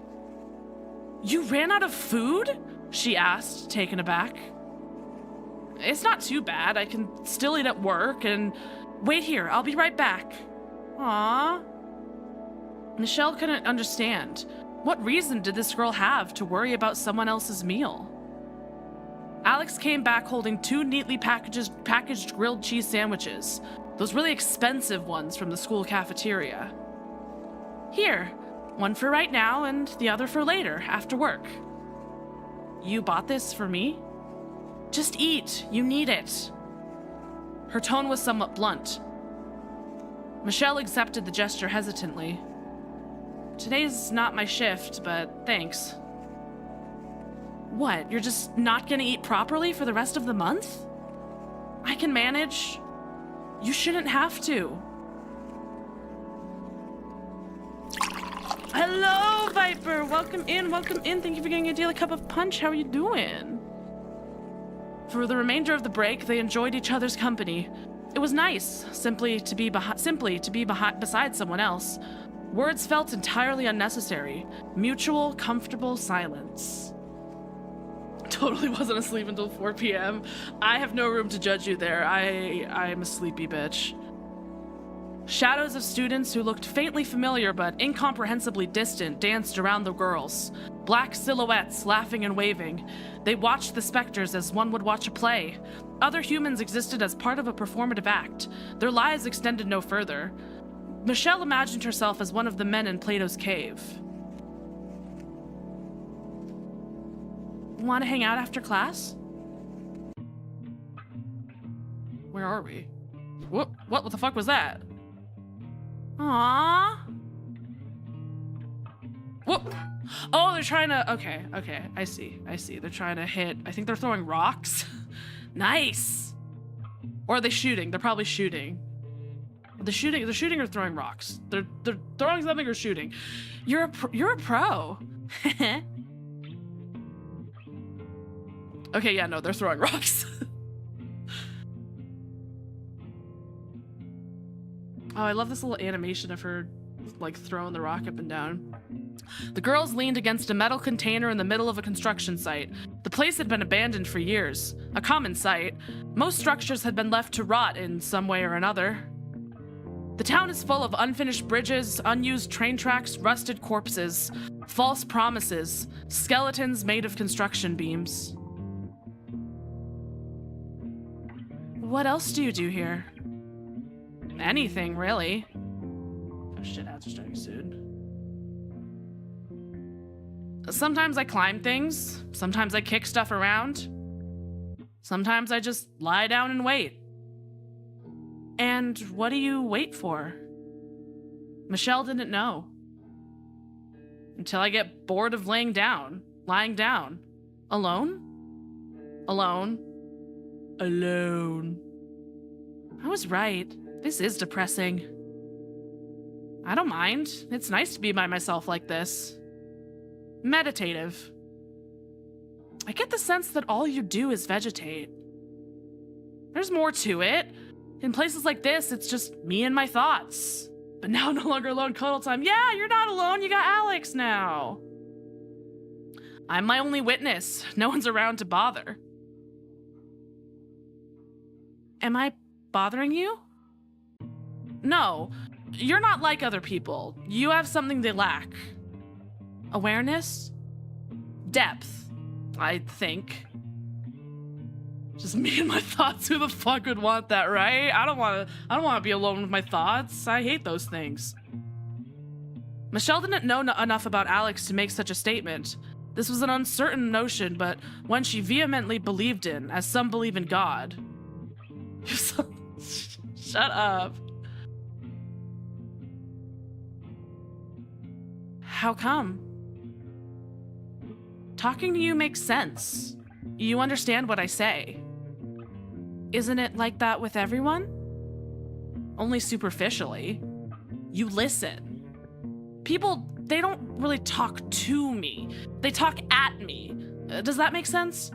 ran out of food? She asked, taken aback. It's not too bad. I can still eat at work and... Wait here, I'll be right back. Aww. Michelle couldn't understand. What reason did this girl have to worry about someone else's meal? Alex came back holding 2 neatly packaged grilled cheese sandwiches. Those really expensive ones from the school cafeteria. Here, one for right now and the other for later, after work. You bought this for me? Just eat, you need it. Her tone was somewhat blunt. Michelle accepted the gesture hesitantly. Today's not my shift, but thanks. What, you're just not gonna eat properly for the rest of the month? I can manage. You shouldn't have to. Hello, Viper! Welcome in, welcome in. Thank you for getting a daily cup of punch. How are you doing? For the remainder of the break, they enjoyed each other's company. It was nice, simply to be beside someone else. Words felt entirely unnecessary. Mutual, comfortable silence. Totally wasn't asleep until 4 p.m. I have no room to judge you there. I'm a sleepy bitch. Shadows of students who looked faintly familiar but incomprehensibly distant danced around the girls. Black silhouettes laughing and waving. They watched the specters as one would watch a play. Other humans existed as part of a performative act. Their lives extended no further. Michelle imagined herself as one of the men in Plato's cave. Want to hang out after class? Where are we? What the fuck was that? Aww. Whoop. Oh, they're trying to... Okay. I see. They're trying to hit... I think they're throwing rocks. Nice. Or are they shooting? They're probably shooting. They're shooting or throwing rocks. They're throwing something or shooting. You're a pro. Okay, yeah, no, they're throwing rocks. Oh, I love this little animation of her like throwing the rock up and down. The girls leaned against a metal container in the middle of a construction site. The place had been abandoned for years, a common sight. Most structures had been left to rot in some way or another. The town is full of unfinished bridges, unused train tracks, rusted corpses, false promises, skeletons made of construction beams. What else do you do here? Anything, really. Oh shit, ads are starting soon. Sometimes I climb things. Sometimes I kick stuff around. Sometimes I just lie down and wait. And what do you wait for? Michelle didn't know. Until I get bored of lying down. Alone? Alone. I was right. This is depressing. I don't mind. It's nice to be by myself like this. Meditative. I get the sense that all you do is vegetate. There's more to it. In places like this, it's just me and my thoughts. But now no longer alone cuddle time. Yeah, you're not alone. You got Alex now. I'm my only witness. No one's around to bother. Am I bothering you? No, you're not like other people. You have something they lack. Awareness? Depth, I think. Just me and my thoughts. Who the fuck would want that, right? I don't want to be alone with my thoughts. I hate those things. Michelle didn't know enough about Alex to make such a statement. This was an uncertain notion, but one she vehemently believed in, as some believe in God. Shut up. How come? Talking to you makes sense. You understand what I say. Isn't it like that with everyone? Only superficially. You listen. People, they don't really talk to me. They talk at me. Does that make sense?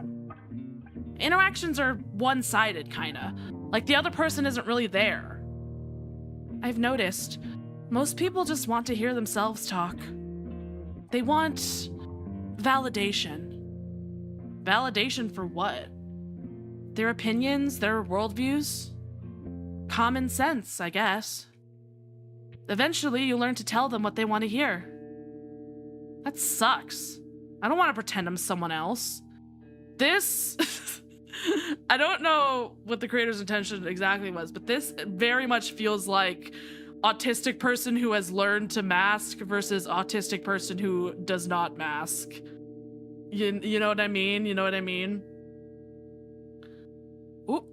Interactions are one-sided, kinda. Like the other person isn't really there. I've noticed, most people just want to hear themselves talk. They want validation. Validation for what? Their opinions, their worldviews? Common sense, I guess. Eventually, you learn to tell them what they want to hear. That sucks. I don't want to pretend I'm someone else. This... I don't know what the creator's intention exactly was, but this very much feels like autistic person who has learned to mask versus autistic person who does not mask. You know what I mean? You know what I mean? Ooh.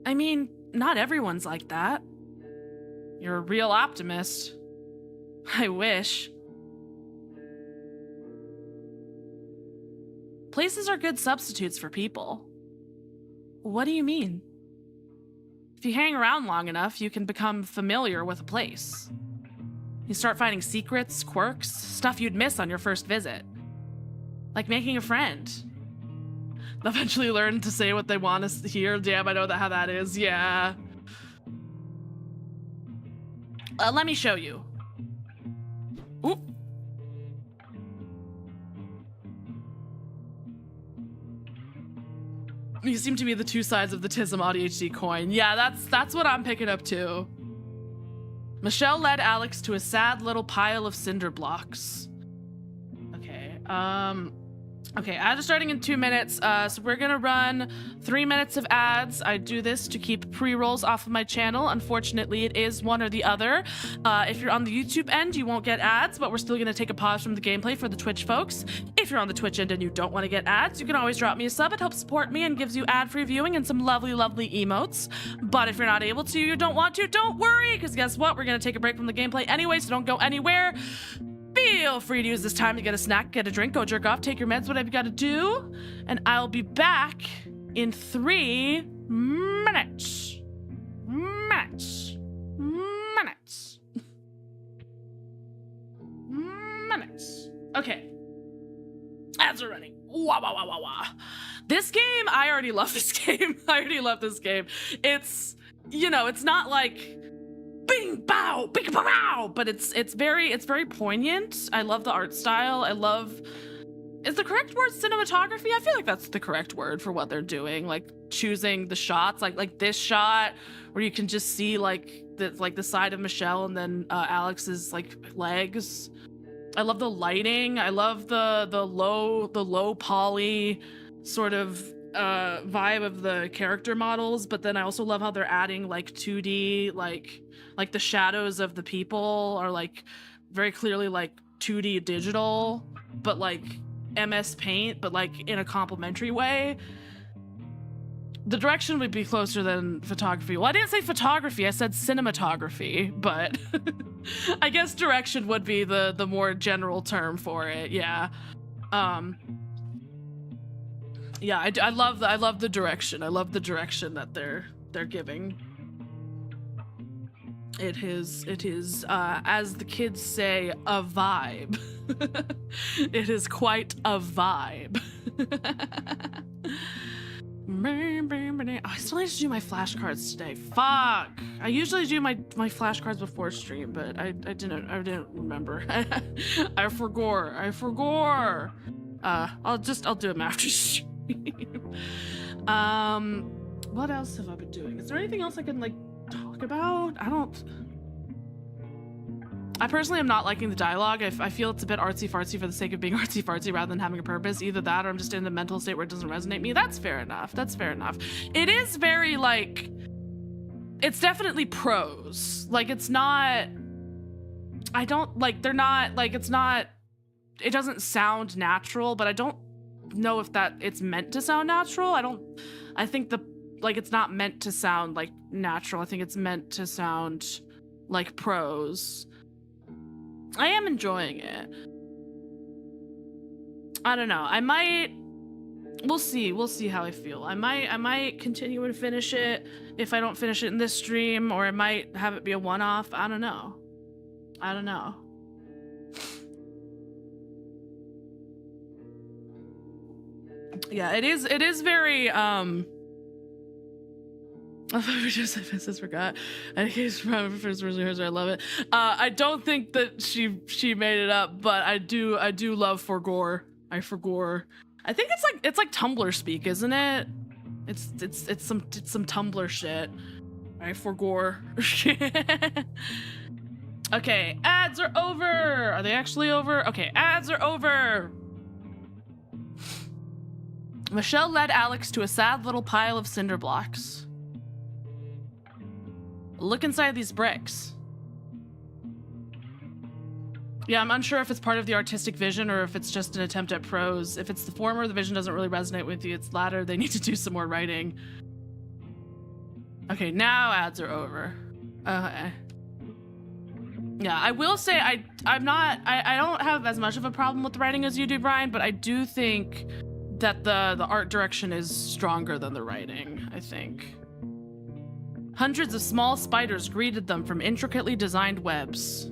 I mean, not everyone's like that. You're a real optimist. I wish. Places are good substitutes for people. What do you mean? If you hang around long enough, you can become familiar with a place. You start finding secrets, quirks, stuff you'd miss on your first visit. Like making a friend. Eventually learn to say what they want to hear. Damn, I know how that is. Yeah. Let me show you. Oop. You seem to be the two sides of the TISM ADHD coin. Yeah, that's what I'm picking up too. Michelle led Alex to a sad little pile of cinder blocks. Okay, okay, ads are starting in 2 minutes, so we're gonna run 3 minutes of ads. I do this to keep pre-rolls off of my channel. Unfortunately, it is one or the other. If you're on the YouTube end, you won't get ads, but we're still gonna take a pause from the gameplay for the Twitch folks. If you're on the Twitch end and you don't want to get ads, you can always drop me a sub. It helps support me and gives you ad-free viewing and some lovely, lovely emotes. But if you're not able to, you don't want to, don't worry, because guess what? We're gonna take a break from the gameplay anyway, so don't go anywhere. Feel free to use this time to get a snack, get a drink, go jerk off, take your meds, whatever you gotta do. And I'll be back in 3 minutes. Minutes. Okay. Ads are running. Wah, wah, wah, wah, wah. This game, I already love this game. I already love this game. It's you know, it's not like bing bow, bing bow, but it's very poignant. I love the art style. I love, is the correct word cinematography? I feel like that's the correct word for what they're doing. Like choosing the shots, like this shot where you can just see like the side of Michelle and then Alex's like legs. I love the lighting. I love the low poly sort of vibe of the character models, but then I also love how they're adding like 2D, like the shadows of the people are like very clearly like 2D digital, but like MS Paint, but like in a complimentary way. The direction would be closer than photography. Well, I didn't say photography, I said cinematography, but I guess direction would be the more general term for it. Yeah. Yeah, I love the direction. I love the direction that they're giving. It is as the kids say, a vibe. It is quite a vibe. I still need to do my flashcards today. Fuck. I usually do my flashcards before stream, but I didn't remember. I forgot. I'll do them after stream. What else have I been doing? Is there anything else I can like talk about? I personally am not liking the dialogue. I feel it's a bit artsy-fartsy for the sake of being artsy-fartsy rather than having a purpose. Either that or I'm just in the mental state where it doesn't resonate with me. That's fair enough. It is very like, it's definitely prose. Like it's not, I don't like, they're not like, it's not, it doesn't sound natural, but I don't know if that it's meant to sound natural. I think it's not meant to sound like natural. I think it's meant to sound like prose. I am enjoying it. I don't know. We'll see how I feel. I might continue and finish it if I don't finish it in this stream, or I might have it be a one-off. I don't know. Yeah, it is very I just forgot. I think from first person, I love it. I don't think that she made it up, but I do love forgore. I forgore. I think it's like Tumblr speak, isn't it? It's some Tumblr shit. I forgore. Okay, ads are over. Are they actually over? Okay, ads are over. Michelle led Alex to a sad little pile of cinder blocks. Look inside these bricks. Yeah, I'm unsure if it's part of the artistic vision or if it's just an attempt at prose. If it's the former, the vision doesn't really resonate with you. It's the latter, they need to do some more writing. Okay, now ads are over. Okay. Yeah, I will say I don't have as much of a problem with the writing as you do, Brian, but I do think that the art direction is stronger than the writing, I think. Hundreds of small spiders greeted them from intricately designed webs.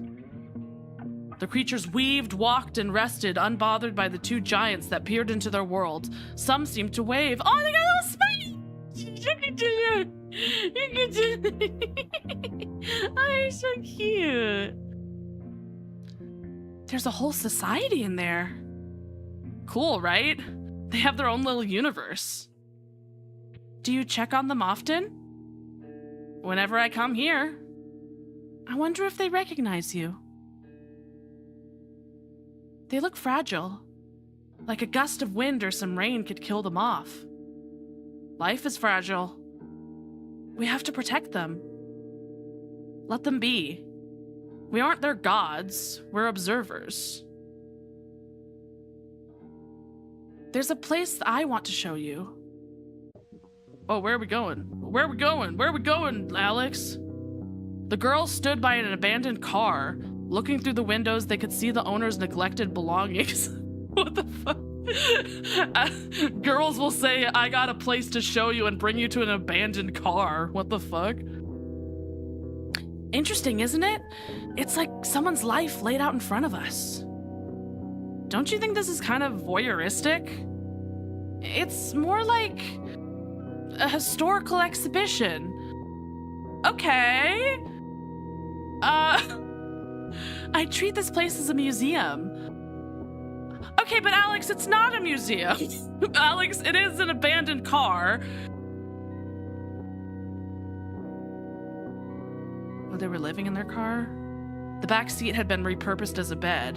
The creatures weaved, walked, and rested, unbothered by the two giants that peered into their world. Some seemed to wave. Oh, they got a little spider! Oh, you're so cute. There's a whole society in there. Cool, right? They have their own little universe. Do you check on them often? Whenever I come here. I wonder if they recognize you. They look fragile. Like a gust of wind or some rain could kill them off. Life is fragile. We have to protect them. Let them be. We aren't their gods. We're observers. There's a place I want to show you. Oh, where are we going? Where are we going? Where are we going, Alex? The girls stood by an abandoned car. Looking through the windows, they could see the owner's neglected belongings. What the fuck? Girls will say, I got a place to show you and bring you to an abandoned car. What the fuck? Interesting, isn't it? It's like someone's life laid out in front of us. Don't you think this is kind of voyeuristic? It's more like a historical exhibition. Okay. I treat this place as a museum. Okay, but Alex, it's not a museum. Alex, it is an abandoned car. Well, they were living in their car? The back seat had been repurposed as a bed.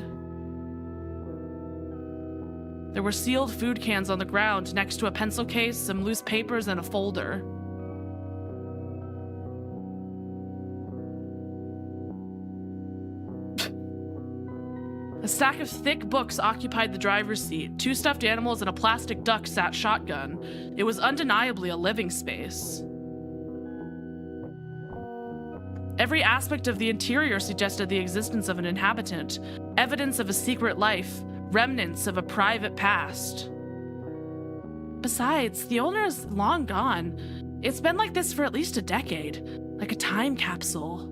There were sealed food cans on the ground next to a pencil case, some loose papers, and a folder. A stack of thick books occupied the driver's seat. 2 stuffed animals and a plastic duck sat shotgun. It was undeniably a living space. Every aspect of the interior suggested the existence of an inhabitant, evidence of a secret life, remnants of a private past. Besides, the owner is long gone. It's been like this for at least a decade, like a time capsule.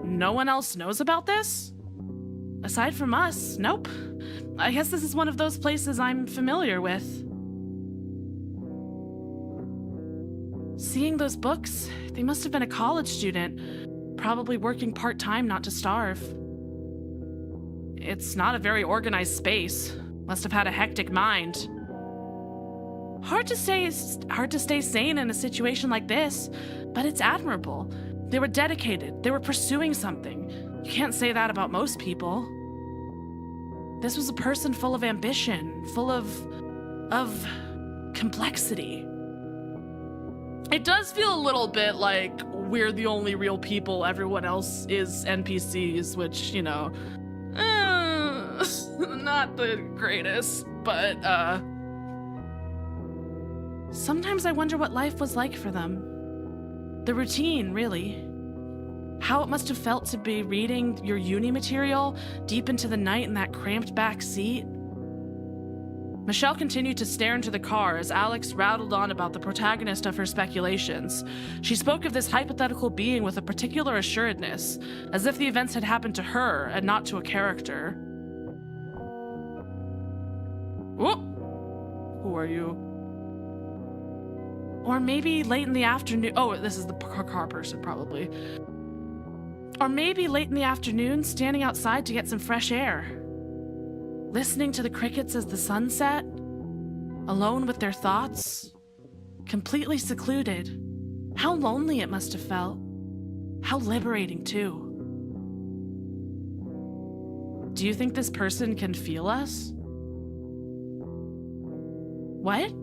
No one else knows about this? Aside from us, nope. I guess this is one of those places I'm familiar with. Seeing those books, they must have been a college student, probably working part-time not to starve. It's not a very organized space. Must have had a hectic mind. Hard to stay sane in a situation like this, but it's admirable. They were dedicated. They were pursuing something. You can't say that about most people. This was a person full of ambition, full of complexity. It does feel a little bit like we're the only real people, everyone else is NPCs, which, you know, not the greatest, but sometimes I wonder what life was like for them. The routine, really. How it must have felt to be reading your uni material deep into the night in that cramped back seat. Michelle continued to stare into the car as Alex rattled on about the protagonist of her speculations. She spoke of this hypothetical being with a particular assuredness, as if the events had happened to her and not to a character. Who are you? Or maybe late in the afternoon. Oh, this is the car person, probably. Or maybe late in the afternoon, standing outside to get some fresh air. Listening to the crickets as the sun set. Alone with their thoughts. Completely secluded. How lonely it must have felt. How liberating, too. Do you think this person can feel us? What?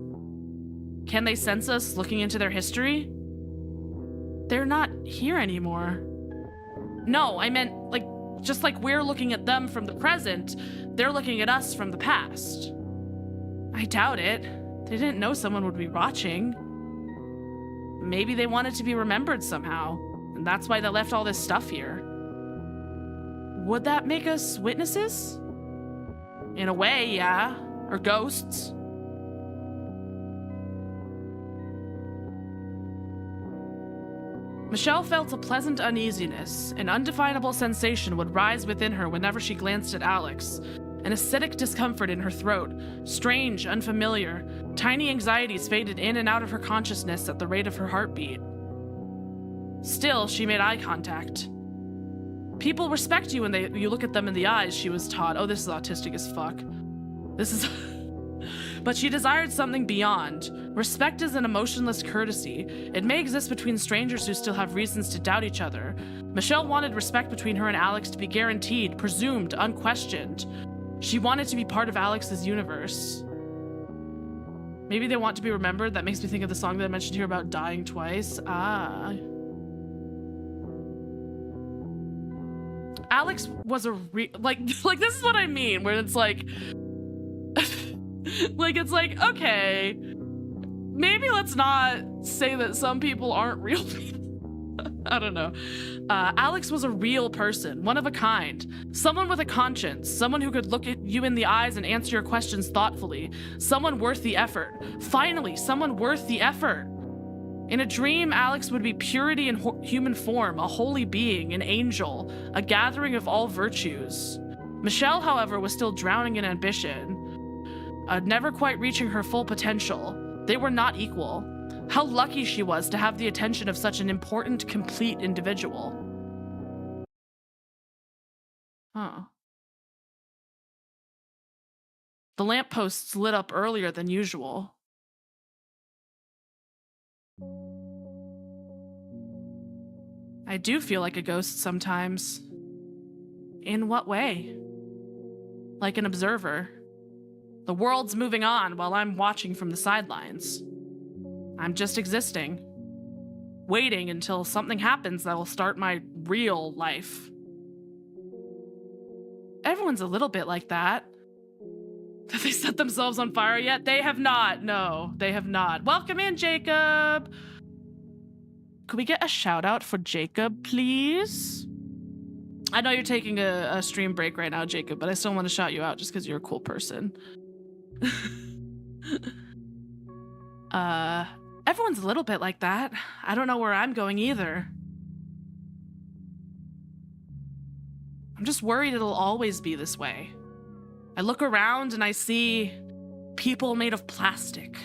Can they sense us looking into their history? They're not here anymore. No, I meant, like, just like we're looking at them from the present, they're looking at us from the past. I doubt it. They didn't know someone would be watching. Maybe they wanted to be remembered somehow, and that's why they left all this stuff here. Would that make us witnesses? In a way, yeah. Or ghosts. Michelle felt a pleasant uneasiness. An undefinable sensation would rise within her whenever she glanced at Alex. An acidic discomfort in her throat, strange, unfamiliar. Tiny anxieties faded in and out of her consciousness at the rate of her heartbeat. Still, she made eye contact. People respect you when you look at them in the eyes, she was taught. Oh, this is autistic as fuck. This is... But she desired something beyond. Respect is an emotionless courtesy. It may exist between strangers who still have reasons to doubt each other. Michelle wanted respect between her and Alex to be guaranteed, presumed, unquestioned. She wanted to be part of Alex's universe. Maybe they want to be remembered. That makes me think of the song that I mentioned here about dying twice. Ah. Alex was a like this is what I mean, where it's like like, it's like, okay, maybe let's not say that some people aren't real people. I don't know. Alex was a real person, one of a kind. Someone with a conscience, someone who could look at you in the eyes and answer your questions thoughtfully. Someone worth the effort. Finally, someone worth the effort. In a dream, Alex would be purity in human form, a holy being, an angel, a gathering of all virtues. Michelle, however, was still drowning in ambition. Never quite reaching her full potential. They were not equal. How lucky she was to have the attention of such an important, complete individual. Huh. The lampposts lit up earlier than usual. I do feel like a ghost sometimes. In what way? Like an observer. The world's moving on while I'm watching from the sidelines. I'm just existing. Waiting until something happens that will start my real life. Everyone's a little bit like that. Have they set themselves on fire yet? They have not. No, they have not. Welcome in, Jacob. Could we get a shout out for Jacob, please? I know you're taking a stream break right now, Jacob, but I still want to shout you out just because you're a cool person. Everyone's a little bit like that. I don't know where I'm going either. I'm just worried it'll always be this way. I look around and I see people made of plastic.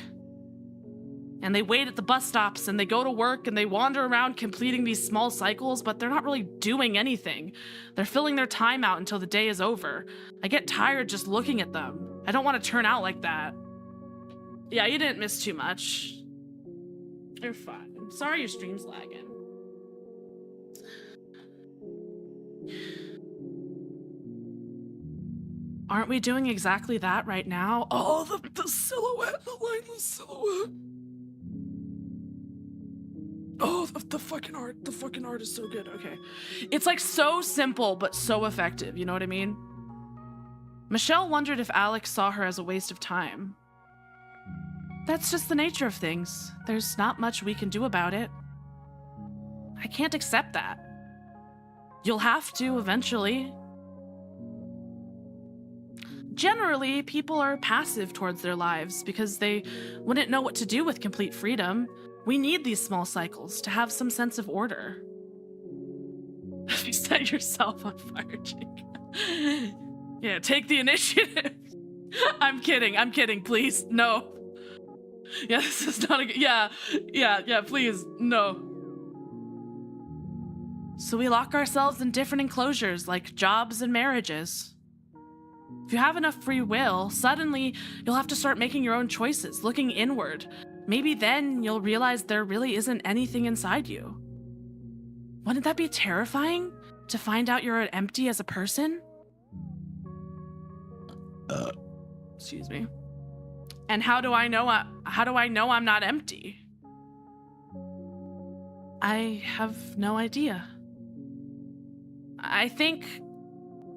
And they wait at the bus stops and they go to work and they wander around completing these small cycles, but they're not really doing anything. They're filling their time out until the day is over. I get tired just looking at them. I don't want to turn out like that. Yeah, you didn't miss too much. You're fine. I'm sorry your stream's lagging. Aren't we doing exactly that right now? Oh, the silhouette, the lightless silhouette. Oh, the fucking art is so good. Okay. It's like so simple, but so effective. You know what I mean? Michelle wondered if Alex saw her as a waste of time. That's just the nature of things. There's not much we can do about it. I can't accept that. You'll have to eventually. Generally, people are passive towards their lives because they wouldn't know what to do with complete freedom. We need these small cycles to have some sense of order. You set yourself on fire, Jake. Yeah, take the initiative. I'm kidding, please, no. Yeah, this is not a, yeah, please, no. So we lock ourselves in different enclosures like jobs and marriages. If you have enough free will, suddenly you'll have to start making your own choices, looking inward. Maybe then you'll realize there really isn't anything inside you. Wouldn't that be terrifying? To find out you're empty as a person? Excuse me. And how do I know I'm not empty? I have no idea. I think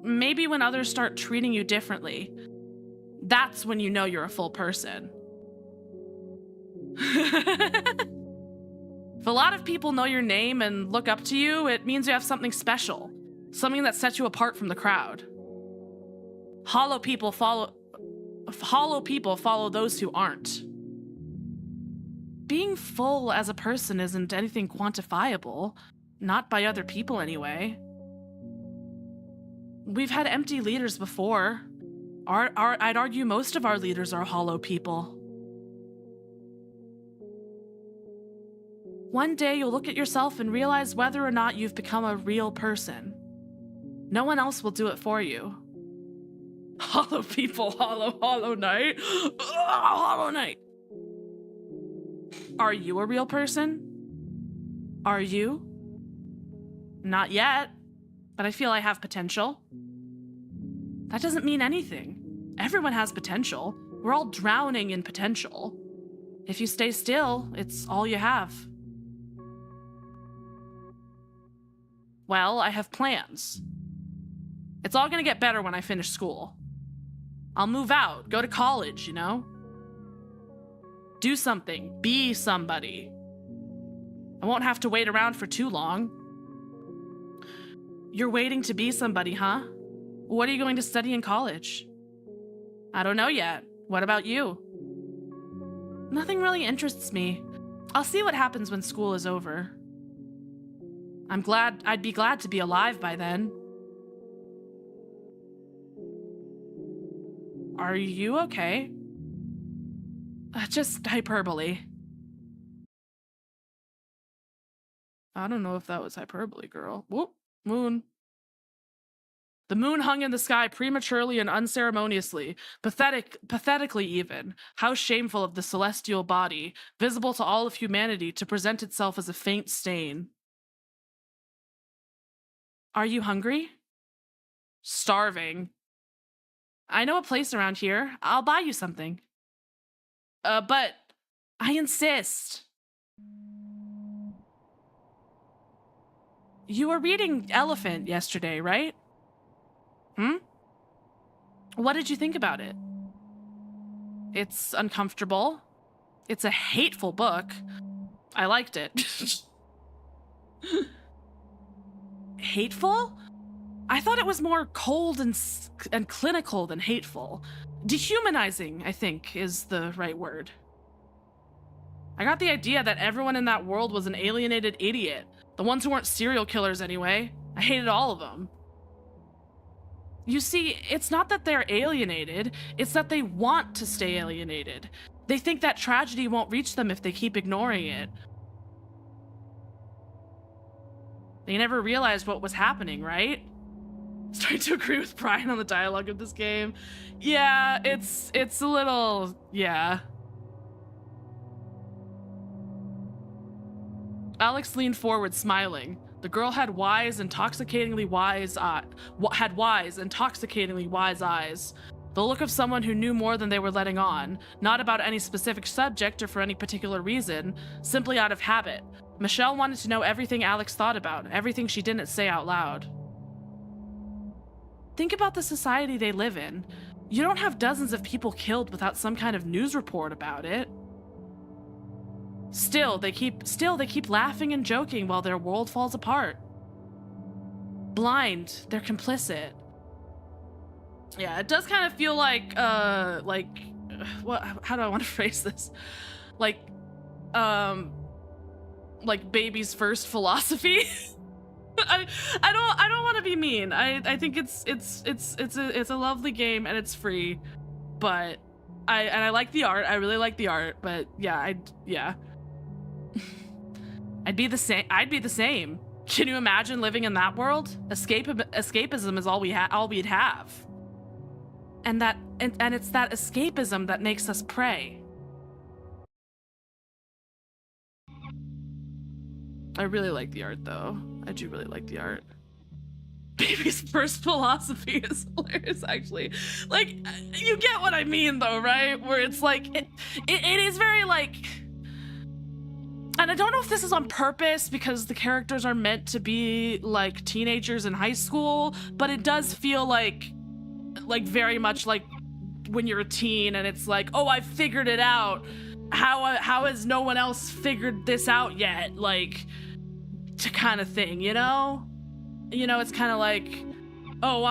maybe when others start treating you differently, that's when you know you're a full person. If a lot of people know your name and look up to you, it means you have something special, something that sets you apart from the crowd. Hollow people follow those who aren't. Being full as a person isn't anything quantifiable, not by other people anyway. We've had empty leaders before. I'd argue most of our leaders are hollow people. One day you'll look at yourself and realize whether or not you've become a real person. No one else will do it for you. Hollow people, hollow knight. Hollow knight. Are you a real person? Are you? Not yet, but I feel I have potential. That doesn't mean anything. Everyone has potential. We're all drowning in potential. If you stay still, it's all you have. Well, I have plans. It's all gonna get better when I finish school. I'll move out, go to college, you know? Do something, be somebody. I won't have to wait around for too long. You're waiting to be somebody, huh? What are you going to study in college? I don't know yet. What about you? Nothing really interests me. I'll see what happens when school is over. I'd be glad to be alive by then. Are you okay? Just hyperbole. I don't know if that was hyperbole, girl. Whoop, moon. The moon hung in the sky prematurely and unceremoniously, pathetically even. How shameful of the celestial body, visible to all of humanity, to present itself as a faint stain. Are you hungry? Starving. I know a place around here. I'll buy you something. But I insist. You were reading Elephant yesterday, right? What did you think about it? It's uncomfortable. It's a hateful book. I liked it. Hateful? I thought it was more cold and clinical than hateful. Dehumanizing, I think, is the right word. I got the idea that everyone in that world was an alienated idiot. The ones who weren't serial killers anyway. I hated all of them. You see, it's not that they're alienated, it's that they want to stay alienated. They think that tragedy won't reach them if they keep ignoring it. They never realized what was happening, right? Starting to agree with Brian on the dialogue of this game. Yeah, it's a little, yeah. Alex leaned forward, smiling. The girl had intoxicatingly wise eyes. The look of someone who knew more than they were letting on, not about any specific subject or for any particular reason, simply out of habit. Michelle wanted to know everything Alex thought about, everything she didn't say out loud. Think about the society they live in. You don't have dozens of people killed without some kind of news report about it. Still, they keep laughing and joking while their world falls apart. Blind, they're complicit. Yeah, it does kind of feel like what? How do I want to phrase this? Like baby's first philosophy. I don't want to be mean. I think it's a lovely game and it's free, but I like the art. I really like the art, but yeah, I'd be the same. Can you imagine living in that world? Escapism is all we'd have. And it's that escapism that makes us prey. I really like the art though. I do really like the art. Baby's first philosophy is hilarious, actually. Like, you get what I mean though, right? Where it's like, it is very like, and I don't know if this is on purpose because the characters are meant to be like teenagers in high school, but it does feel like very much like when you're a teen and it's like, oh, I figured it out. How has no one else figured this out yet? Like, to kind of thing, you know? You know, it's kind of like, oh,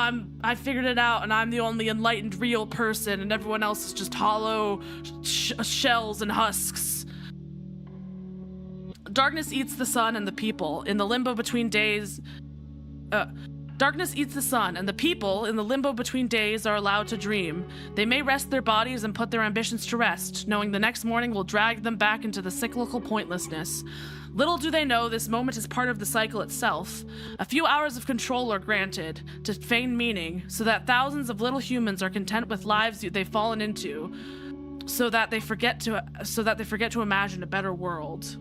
I figured it out and I'm the only enlightened real person and everyone else is just hollow shells and husks. Darkness eats the sun and the people in the limbo between days. Darkness eats the sun, and the people in the limbo between days are allowed to dream. They may rest their bodies and put their ambitions to rest, knowing the next morning will drag them back into the cyclical pointlessness. Little do they know this moment is part of the cycle itself. A few hours of control are granted to feign meaning, so that thousands of little humans are content with lives they've fallen into, so that they forget to imagine a better world.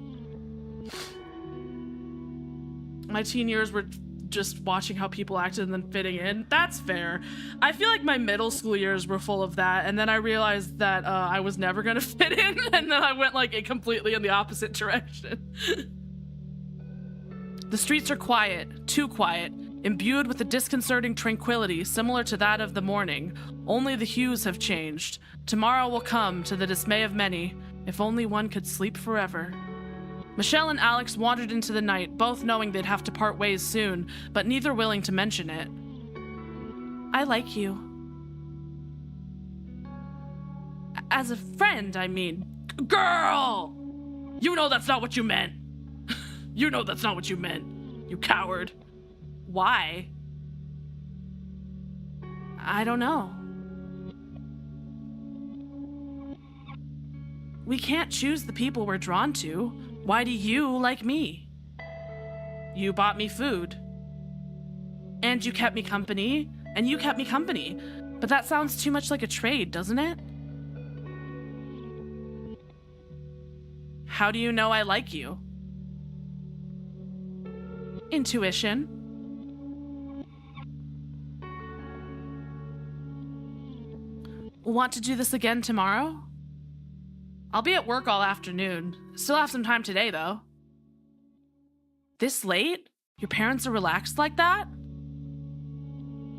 My teen years were just watching how people acted and then fitting in. That's fair. I feel like my middle school years were full of that, and then I realized that I was never gonna fit in, and then I went like completely in the opposite direction. The streets are quiet, too quiet, imbued with a disconcerting tranquility similar to that of the morning. Only the hues have changed. Tomorrow will come, to the dismay of many, if only one could sleep forever. Michelle and Alex wandered into the night, both knowing they'd have to part ways soon, but neither willing to mention it. I like you. As a friend, I mean. Girl! You know that's not what you meant. You know that's not what you meant, you coward. Why? I don't know. We can't choose the people we're drawn to. Why do you like me? You bought me food. And you kept me company, and you kept me company. But that sounds too much like a trade, doesn't it? How do you know I like you? Intuition. Want to do this again tomorrow? I'll be at work all afternoon. Still have some time today, though. This late? Your parents are relaxed like that?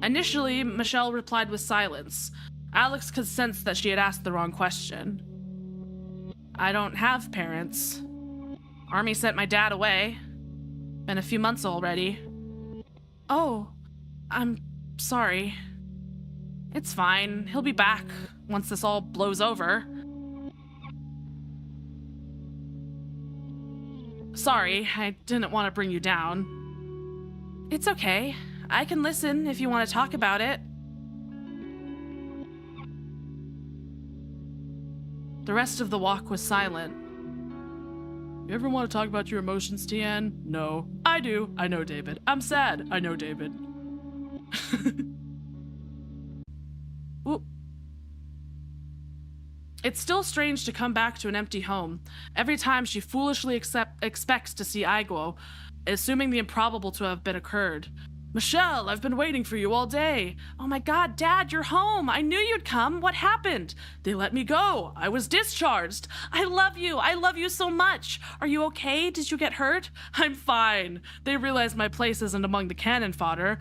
Initially, Michelle replied with silence. Alex could sense that she had asked the wrong question. I don't have parents. Army sent my dad away. Been a few months already. Oh, I'm sorry. It's fine. He'll be back once this all blows over. Sorry, I didn't want to bring you down. It's okay. I can listen if you want to talk about it. The rest of the walk was silent. You ever want to talk about your emotions, Tian? No. I do. I know, David. I'm sad. I know, David. Ooh. It's still strange to come back to an empty home. Every time she foolishly expects to see Aiguo, assuming the improbable to have been occurred. Michelle, I've been waiting for you all day. Oh my god, Dad, you're home. I knew you'd come. What happened? They let me go. I was discharged. I love you. I love you so much. Are you okay? Did you get hurt? I'm fine. They realized my place isn't among the cannon fodder.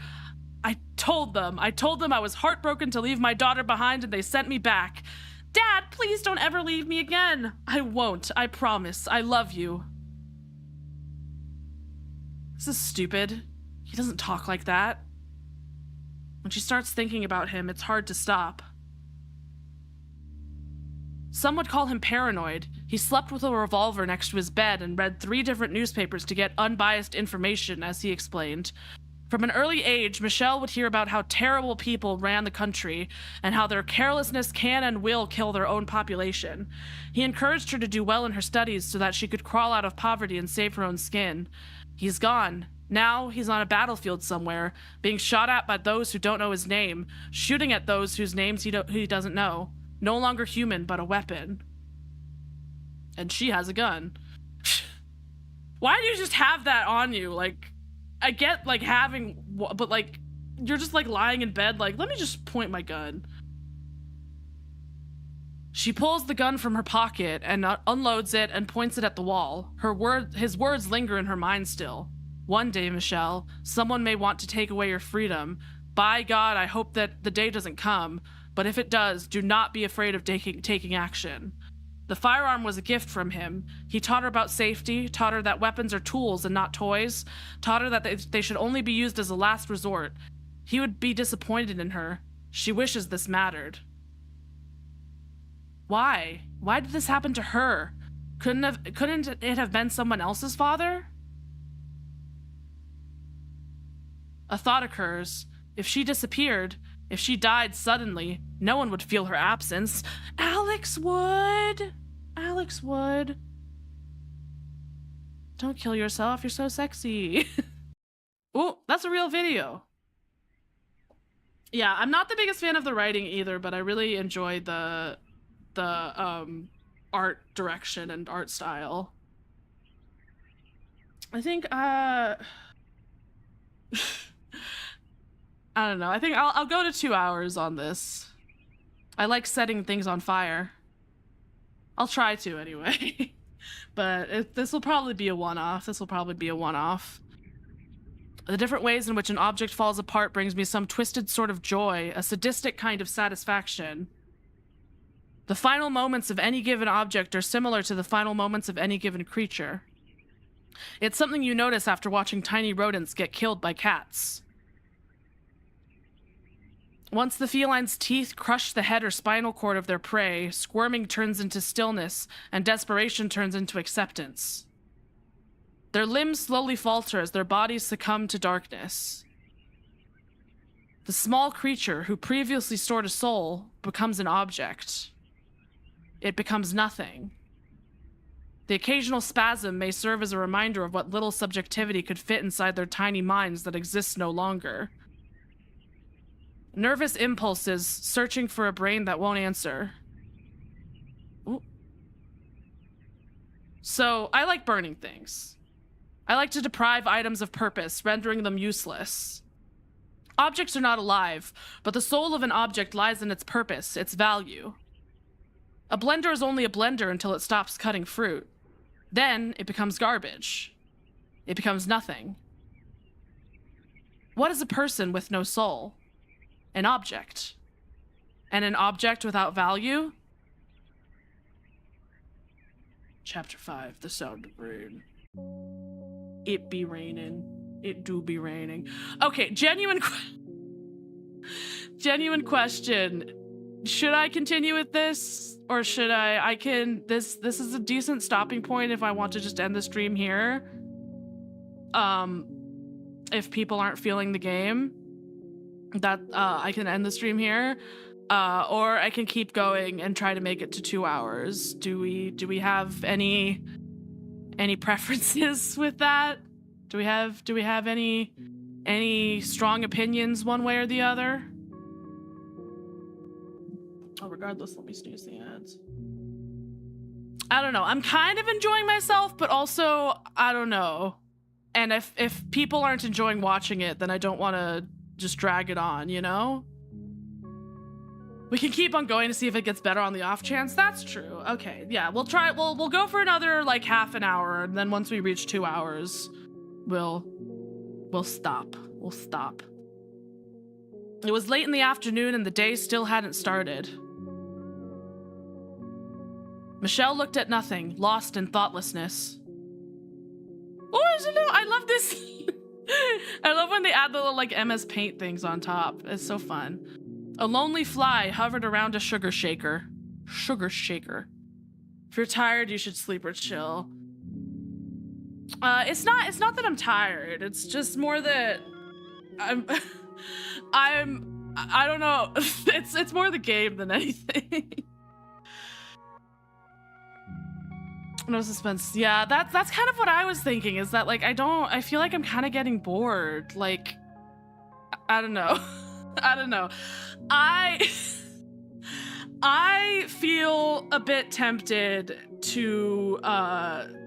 I told them I was heartbroken to leave my daughter behind, and they sent me back. Dad, please don't ever leave me again. I won't. I promise. I love you. This is stupid. He doesn't talk like that. When she starts thinking about him, it's hard to stop. Some would call him paranoid. He slept with a revolver next to his bed and read 3 different newspapers to get unbiased information, as he explained. From an early age, Michelle would hear about how terrible people ran the country and how their carelessness can and will kill their own population. He encouraged her to do well in her studies so that she could crawl out of poverty and save her own skin. He's gone. Now he's on a battlefield somewhere, being shot at by those who don't know his name, shooting at those whose names he doesn't know. No longer human, but a weapon. And she has a gun. Why do you just have that on you? Like, I get, like, having, but, like, you're just, like, lying in bed, like, let me just point my gun. She pulls the gun from her pocket and unloads it and points it at the wall. His words linger in her mind still. One day, Michelle, someone may want to take away your freedom. By God, I hope that the day doesn't come, but if it does, do not be afraid of taking action. The firearm was a gift from him. He taught her about safety, taught her that weapons are tools and not toys, taught her that they should only be used as a last resort. He would be disappointed in her. She wishes this mattered. Why? Why did this happen to her? Couldn't it have been someone else's father? A thought occurs. If she disappeared, if she died suddenly, no one would feel her absence. Alex would. Alex would. Don't kill yourself, you're so sexy. Oh, that's a real video. Yeah, I'm not the biggest fan of the writing either, but I really enjoy the art direction and art style. I think I don't know. I think I'll go to 2 hours on this. I like setting things on fire. I'll try to anyway. But this will probably be a one-off. The different ways in which an object falls apart brings me some twisted sort of joy, a sadistic kind of satisfaction. The final moments of any given object are similar to the final moments of any given creature. It's something you notice after watching tiny rodents get killed by cats. Once the feline's teeth crush the head or spinal cord of their prey, squirming turns into stillness, and desperation turns into acceptance. Their limbs slowly falter as their bodies succumb to darkness. The small creature who previously stored a soul becomes an object. It becomes nothing. The occasional spasm may serve as a reminder of what little subjectivity could fit inside their tiny minds that exists no longer. Nervous impulses searching for a brain that won't answer. Ooh. So, I like burning things. I like to deprive items of purpose, rendering them useless. Objects are not alive, but the soul of an object lies in its purpose, its value. A blender is only a blender until it stops cutting fruit. Then it becomes garbage. It becomes nothing. What is a person with no soul? An object. And an object without value? Chapter 5, The Sound of Rain. It be raining. It do be raining. Okay, genuine question. Should I continue with this? Or should this is a decent stopping point if I want to just end the stream here. If people aren't feeling the game, that I can end the stream here. Or I can keep going and try to make it to 2 hours. Do we have any preferences with that? Do we have any strong opinions one way or the other? Oh, regardless, let me snooze the ads. I don't know. I'm kind of enjoying myself, but also, I don't know. And if people aren't enjoying watching it, then I don't want to just drag it on, you know? We can keep on going to see if it gets better on the off chance. That's true. Okay, yeah, we'll try. We'll go for another like half an hour, and then once we reach 2 hours, we'll stop. We'll stop. It was late in the afternoon, and the day still hadn't started. Michelle looked at nothing, lost in thoughtlessness. Oh, I love this. I love when they add the little like MS Paint things on top. It's so fun. A lonely fly hovered around a sugar shaker. Sugar shaker. If you're tired, you should sleep or chill. It's not that I'm tired. It's just more that I don't know. It's more the game than anything. No suspense. Yeah, that's kind of what I was thinking, is that like I feel like I'm kind of getting bored. Like I don't know. I don't know. I feel a bit tempted to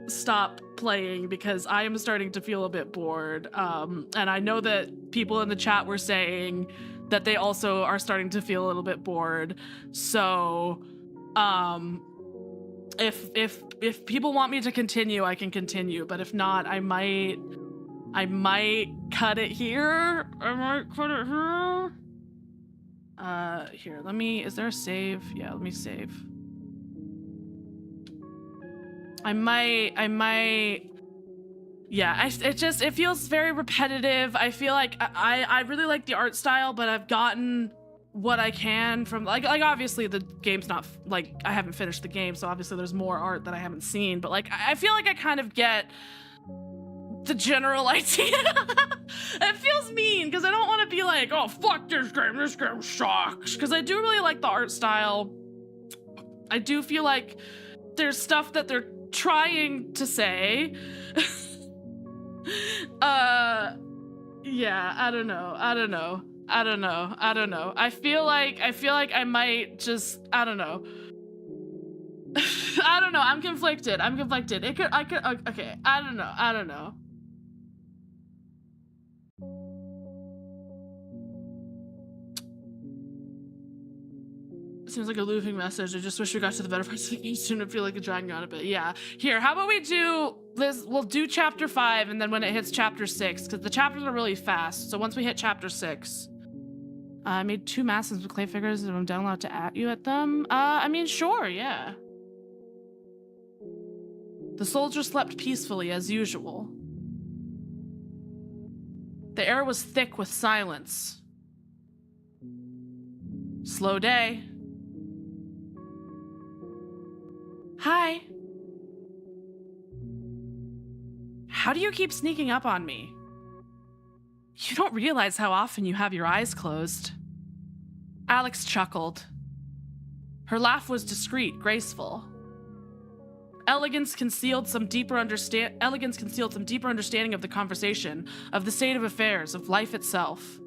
stop playing because I am starting to feel a bit bored. And I know that people in the chat were saying that they also are starting to feel a little bit bored. So if people want me to continue, I can continue, but if not, I might cut it here. Here, is there a save? Yeah, let me save. I might, yeah, it feels very repetitive. I feel like I really like the art style, but I've gotten what I can from, like obviously the game's not, like, I haven't finished the game, so obviously there's more art that I haven't seen, but like, I feel like I kind of get the general idea. It feels mean, because I don't want to be like, oh, fuck this game sucks, because I do really like the art style. I do feel like there's stuff that they're trying to say. Yeah, I don't know. I feel like I might just, I don't know. I don't know. I'm conflicted. Okay, I don't know. Seems like a looping message. I just wish we got to the better parts of the game soon. I feel like it's dragging on a bit. Yeah. Here, how about we do this? We'll do chapter 5, and then when it hits chapter 6, because the chapters are really fast. So once we hit chapter 6, I made 2 masses with clay figures, and I'm downloaded to at you at them. I mean, sure, yeah. The soldier slept peacefully as usual. The air was thick with silence. Slow day. Hi. How do you keep sneaking up on me? You don't realize how often you have your eyes closed. Alex chuckled. Her laugh was discreet, graceful. Elegance concealed some deeper understanding of the conversation, of the state of affairs, of life itself.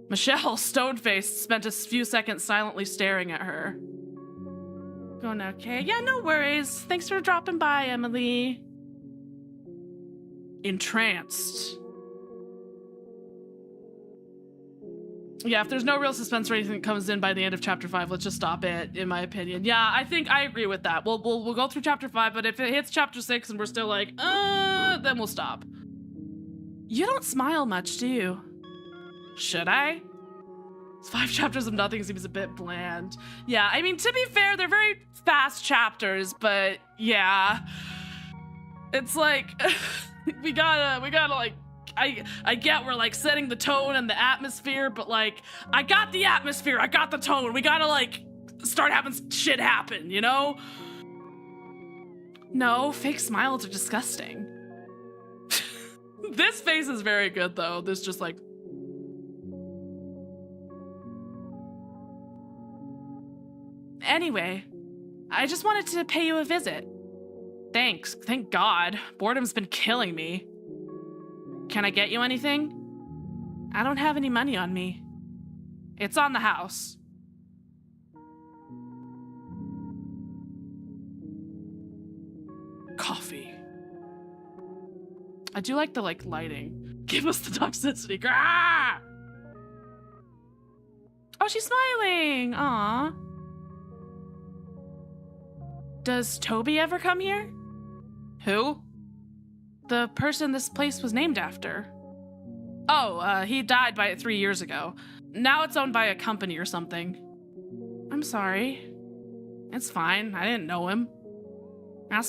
Michelle, stone-faced, spent a few seconds silently staring at her. Going okay? Yeah, no worries. Thanks for dropping by, Emily. Entranced. Yeah, if there's no real suspense or anything that comes in by the end of chapter 5, let's just stop it, in my opinion. Yeah, I think I agree with that. We'll go through chapter 5, but if it hits chapter 6 and we're still like, then we'll stop. You don't smile much, do you? Should I? 5 chapters of nothing seems a bit bland. Yeah, I mean, to be fair, they're very fast chapters, but yeah. It's like, we gotta like, I get we're like setting the tone and the atmosphere, but like, I got the atmosphere, I got the tone. We gotta like start having shit happen, you know? No, fake smiles are disgusting. This face is very good though. This just like. Anyway, I just wanted to pay you a visit. Thanks, thank God. Boredom's been killing me. Can I get you anything? I don't have any money on me. It's on the house. Coffee. I do like the lighting. Give us the toxicity. Grah! Oh, she's smiling. Aw. Does Toby ever come here? Who? The person this place was named after. Oh, he died by it 3 years ago. Now it's owned by a company or something. I'm sorry. It's fine. I didn't know him. You're not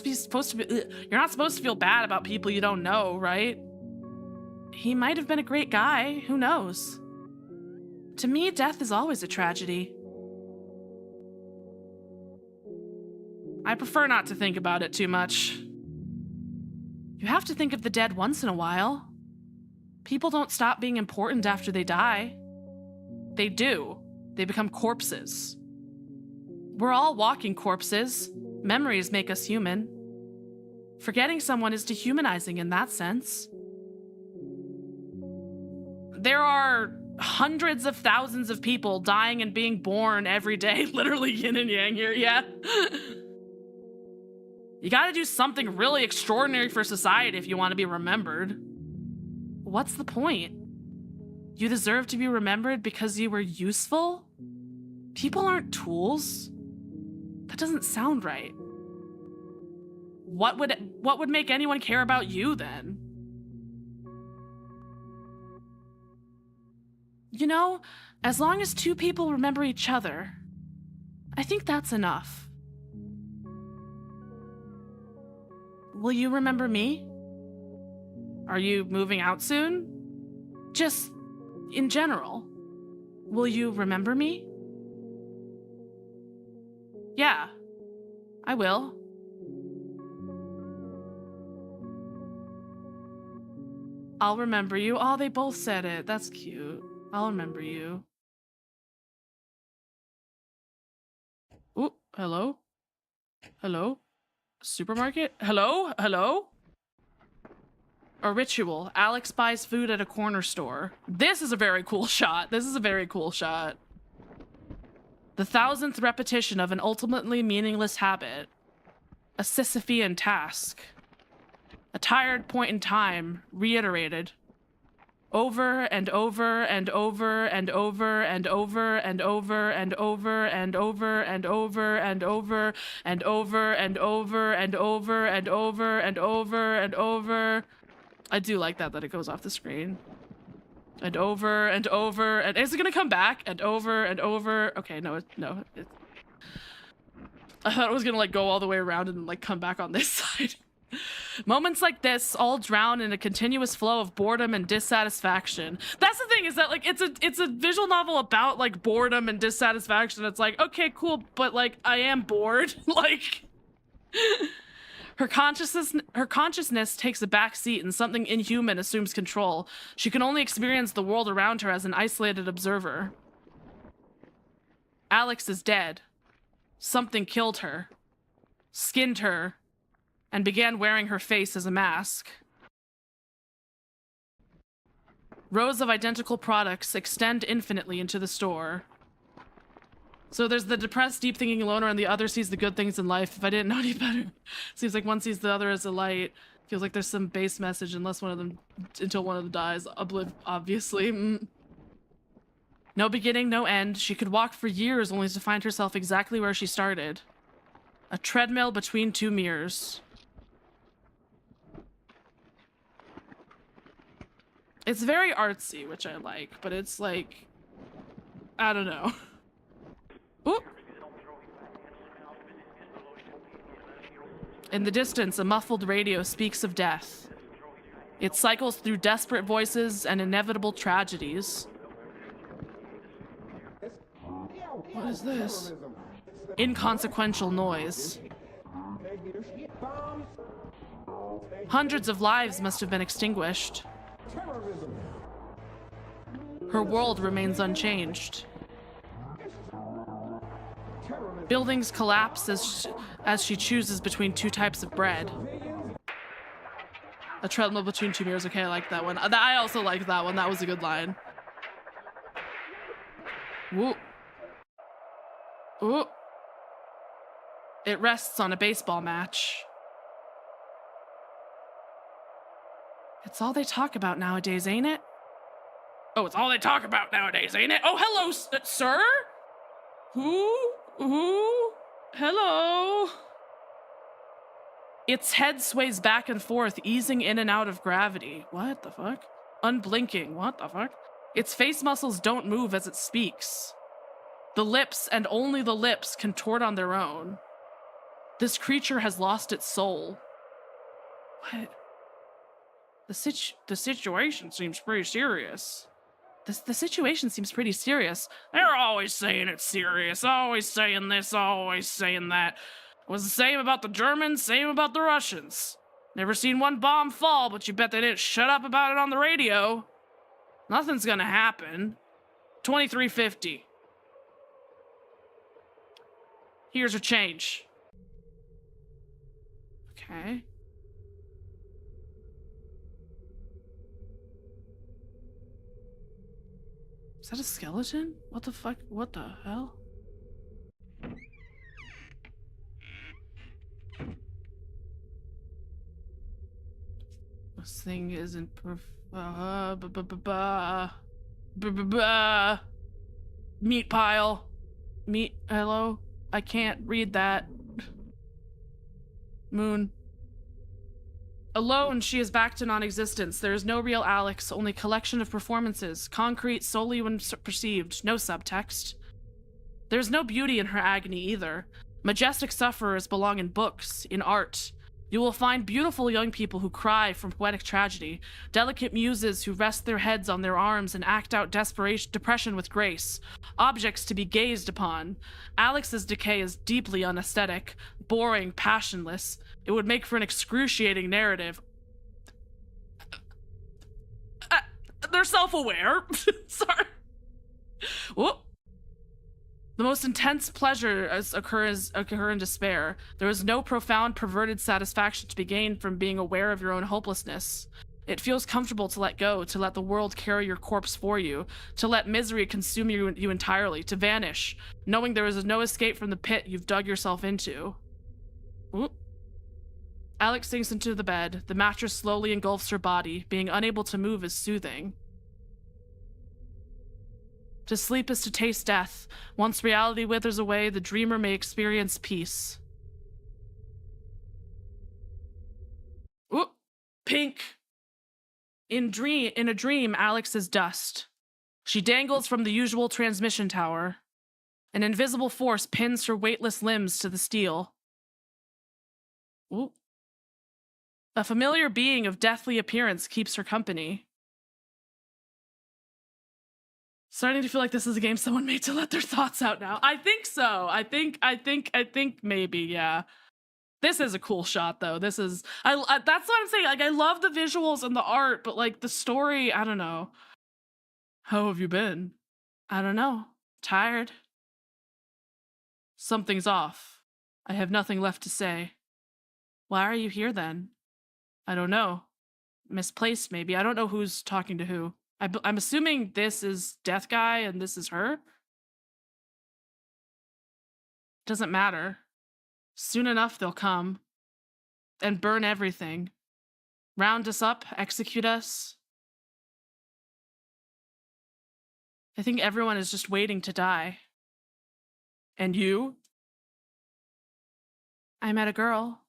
supposed to feel bad about people you don't know, right? He might have been a great guy. Who knows? To me, death is always a tragedy. I prefer not to think about it too much. You have to think of the dead once in a while. People don't stop being important after they die. They do. They become corpses. We're all walking corpses. Memories make us human. Forgetting someone is dehumanizing in that sense. There are hundreds of thousands of people dying and being born every day. Literally yin and yang here, yeah. You gotta do something really extraordinary for society if you want to be remembered. What's the point? You deserve to be remembered because you were useful? People aren't tools. That doesn't sound right. What would make anyone care about you then? You know, as long as 2 people remember each other, I think that's enough. Will you remember me? Are you moving out soon? Just in general. Will you remember me? Yeah, I will. I'll remember you. Oh, they both said it. That's cute. I'll remember you. Ooh, hello? Hello? Supermarket? Hello? Hello? A ritual. Alex buys food at a corner store. This is a very cool shot. This is a very cool shot. The 1000th repetition of an ultimately meaningless habit. A Sisyphean task. A tired point in time, reiterated. Over and over and over and over and over and over and over and over and over and over and over and over and over and over and over and over. I do like that it goes off the screen. And over and over and is it gonna come back? And over and over. Okay, no. I thought it was gonna go all the way around and come back on this side. Moments like this all drown in a continuous flow of boredom and dissatisfaction. That's the thing, is that it's a visual novel about boredom and dissatisfaction. It's okay, cool, but I am bored. Her consciousness takes a back seat and something inhuman assumes control. She can only experience the world around her as an isolated observer. Alex is dead. Something killed her, skinned her, and began wearing her face as a mask. Rows of identical products extend infinitely into the store. So there's the depressed, deep-thinking loner, and the other sees the good things in life. If I didn't know any better. Seems like one sees the other as a light. Feels like there's some base message until one of them dies. Obviously. No beginning, no end. She could walk for years only to find herself exactly where she started. A treadmill between two mirrors. It's very artsy, which I like, but it's like, I don't know. Ooh. In the distance, a muffled radio speaks of death. It cycles through desperate voices and inevitable tragedies. What is this? Inconsequential noise. Hundreds of lives must have been extinguished. Her world remains unchanged. Buildings collapse as she chooses between two types of bread. A treadmill between two mirrors. Okay, I like that one. I also like that one. That was a good line. Woo. Ooh. It rests on a baseball match. It's all they talk about nowadays, ain't it? Oh, it's all they talk about nowadays, ain't it? Oh, hello, sir? Who? Hello? Its head sways back and forth, easing in and out of gravity. What the fuck? Unblinking. What the fuck? Its face muscles don't move as it speaks. The lips, and only the lips, contort on their own. This creature has lost its soul. What? The situation seems pretty serious. The situation seems pretty serious. They're always saying it's serious, always saying this, always saying that. It was the same about the Germans, same about the Russians. Never seen one bomb fall, but you bet they didn't shut up about it on the radio. Nothing's gonna happen. 2350. Here's your change. Okay. Is that a skeleton? What the fuck? What the hell? This thing isn't meat pile. Meat. Hello? I can't read that. Moon. Alone, she is back to non-existence. There is no real Alex, only collection of performances, concrete solely when perceived, no subtext. There is no beauty in her agony either. Majestic sufferers belong in books, in art. You will find beautiful young people who cry from poetic tragedy, delicate muses who rest their heads on their arms and act out depression with grace, objects to be gazed upon. Alex's decay is deeply unaesthetic, boring, passionless. It would make for an excruciating narrative. They're self-aware. Sorry. Whoop. The most intense pleasures occur in despair. There is no profound, perverted satisfaction to be gained from being aware of your own hopelessness. It feels comfortable to let go, to let the world carry your corpse for you, to let misery consume you entirely, to vanish, knowing there is no escape from the pit you've dug yourself into. Whoop. Alex sinks into the bed. The mattress slowly engulfs her body. Being unable to move is soothing. To sleep is to taste death. Once reality withers away, the dreamer may experience peace. Ooh, pink. In a dream, Alex is dust. She dangles from the usual transmission tower. An invisible force pins her weightless limbs to the steel. Ooh. A familiar being of deathly appearance keeps her company. Starting to feel like this is a game someone made to let their thoughts out now. I think so. I think maybe, yeah. This is a cool shot though. This is, that's what I'm saying. Like, I love the visuals and the art, but like the story, I don't know. How have you been? I don't know. Tired. Something's off. I have nothing left to say. Why are you here then? I don't know. Misplaced, maybe. I don't know who's talking to who. I'm assuming this is Death Guy and this is her. Doesn't matter. Soon enough, they'll come and burn everything. Round us up, execute us. I think everyone is just waiting to die. And you? I met a girl.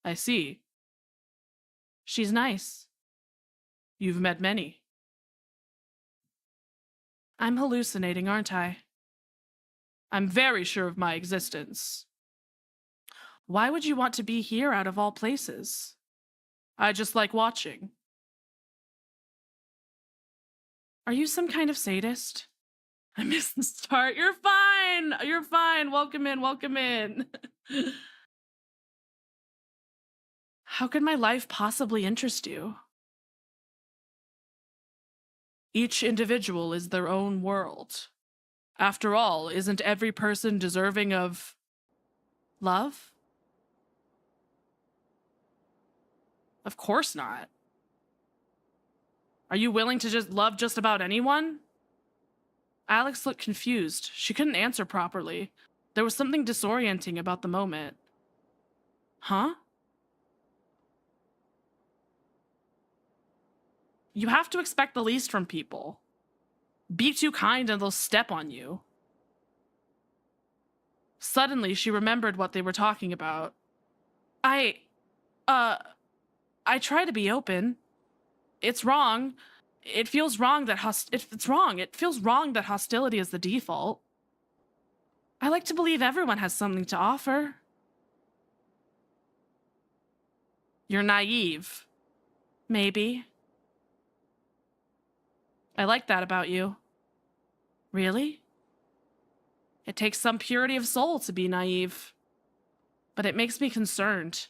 I see. She's nice. You've met many. I'm hallucinating, aren't I? I'm very sure of my existence. Why would you want to be here out of all places? I just like watching. Are you some kind of sadist? I missed the start. You're fine. You're fine. Welcome in. Welcome in. How could my life possibly interest you? Each individual is their own world. After all, isn't every person deserving of love? Of course not. Are you willing to just love just about anyone? Alex looked confused. She couldn't answer properly. There was something disorienting about the moment. Huh? You have to expect the least from people. Be too kind and they'll step on you. Suddenly, she remembered what they were talking about. I try to be open. It's wrong. It feels wrong that it's wrong. It feels wrong that hostility is the default. I like to believe everyone has something to offer. You're naive. Maybe. I like that about you. Really? It takes some purity of soul to be naive. But it makes me concerned.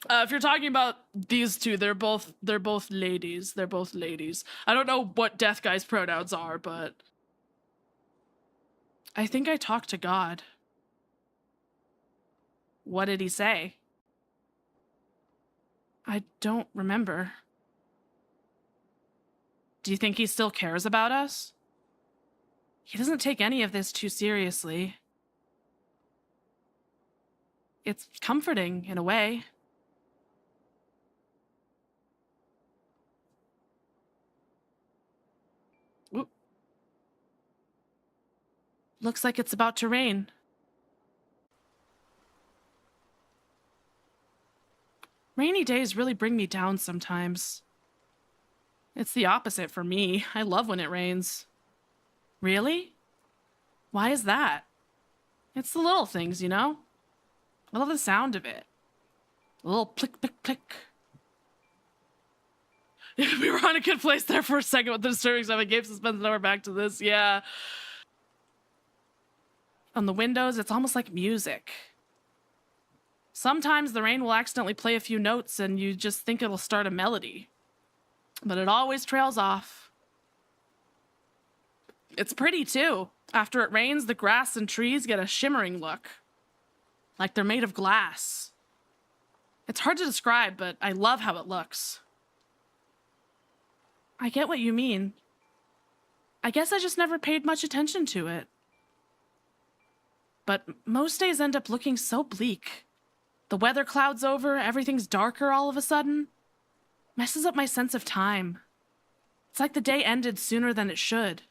If you're talking about these two, they're both ladies. They're both ladies. I don't know what Death Guy's pronouns are, but I think I talked to God. What did he say? I don't remember. Do you think he still cares about us? He doesn't take any of this too seriously. It's comforting, in a way. Oop. Looks like it's about to rain. Rainy days really bring me down sometimes. It's the opposite for me. I love when it rains. Really? Why is that? It's the little things, you know? I love the sound of it. A little plick, plick, plick. We were on a good place there for a second with the disturbing stuff. I gave suspense, now we're back to this. Yeah. On the windows, it's almost like music. Sometimes the rain will accidentally play a few notes and you just think it'll start a melody. But it always trails off. It's pretty, too. After it rains, the grass and trees get a shimmering look. Like they're made of glass. It's hard to describe, but I love how it looks. I get what you mean. I guess I just never paid much attention to it. But most days end up looking so bleak. The weather clouds over, everything's darker all of a sudden. Messes up my sense of time. It's like the day ended sooner than it should.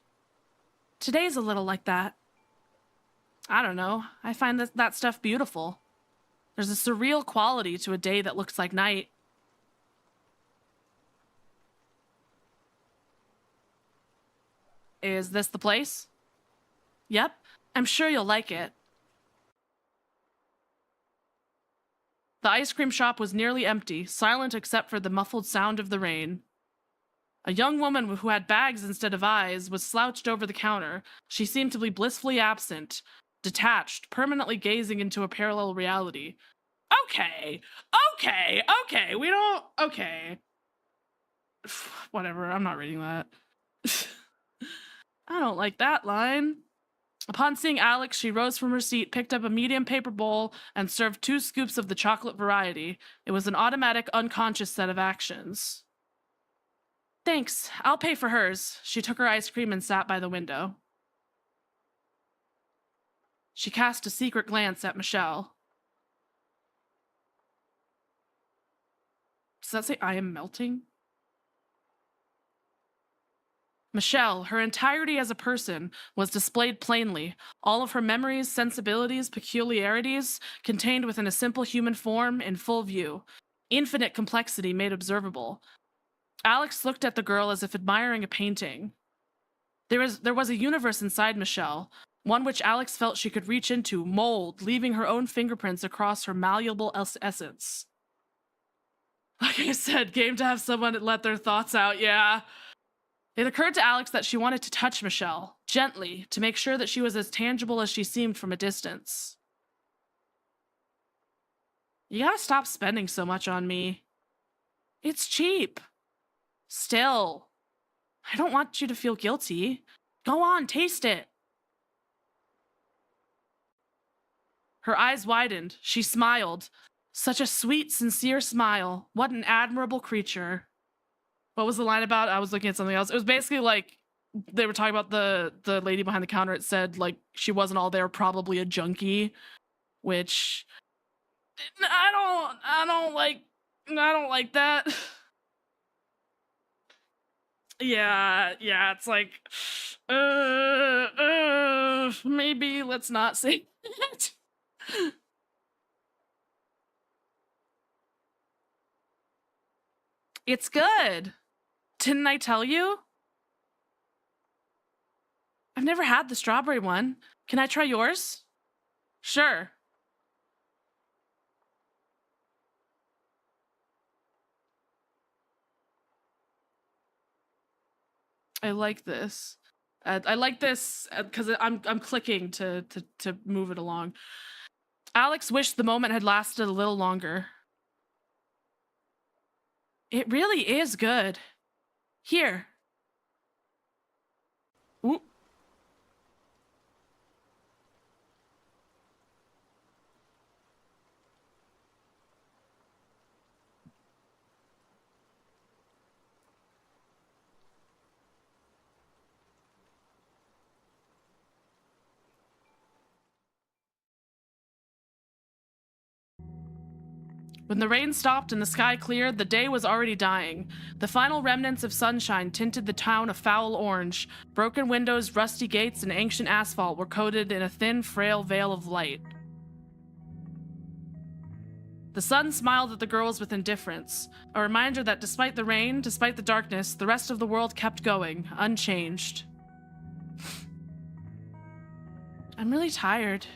Today's a little like that. I don't know. I find that stuff beautiful. There's a surreal quality to a day that looks like night. Is this the place? Yep. I'm sure you'll like it. The ice cream shop was nearly empty, silent except for the muffled sound of the rain. A young woman who had bags instead of eyes was slouched over the counter. She seemed to be blissfully absent, detached, permanently gazing into a parallel reality. Okay, we don't, okay. Whatever, I'm not reading that. I don't like that line. Upon seeing Alex, she rose from her seat, picked up a medium paper bowl, and served 2 scoops of the chocolate variety. It was an automatic, unconscious set of actions. Thanks, I'll pay for hers. She took her ice cream and sat by the window. She cast a secret glance at Michelle. Does that say I am melting? Michelle, her entirety as a person, was displayed plainly, all of her memories, sensibilities, peculiarities, contained within a simple human form in full view. Infinite complexity made observable. Alex looked at the girl as if admiring a painting. There was a universe inside Michelle, one which Alex felt she could reach into, mold, leaving her own fingerprints across her malleable essence. Like I said, game to have someone let their thoughts out, yeah. It occurred to Alex that she wanted to touch Michelle, gently, to make sure that she was as tangible as she seemed from a distance. You gotta stop spending so much on me. It's cheap. Still, I don't want you to feel guilty. Go on, taste it. Her eyes widened. She smiled. Such a sweet, sincere smile. What an admirable creature. What was the line about? I was looking at something else. It was basically like they were talking about the lady behind the counter. It said like she wasn't all there, probably a junkie, which I don't like that. Yeah, it's like maybe let's not say it. It's good. Didn't I tell you? I've never had the strawberry one. Can I try yours? Sure. I like this. I like this because I'm clicking to move it along. Alex wished the moment had lasted a little longer. It really is good. Here. Ooh. When the rain stopped and the sky cleared, the day was already dying. The final remnants of sunshine tinted the town a foul orange. Broken windows, rusty gates, and ancient asphalt were coated in a thin, frail veil of light. The sun smiled at the girls with indifference, a reminder that despite the rain, despite the darkness, the rest of the world kept going, unchanged. I'm really tired.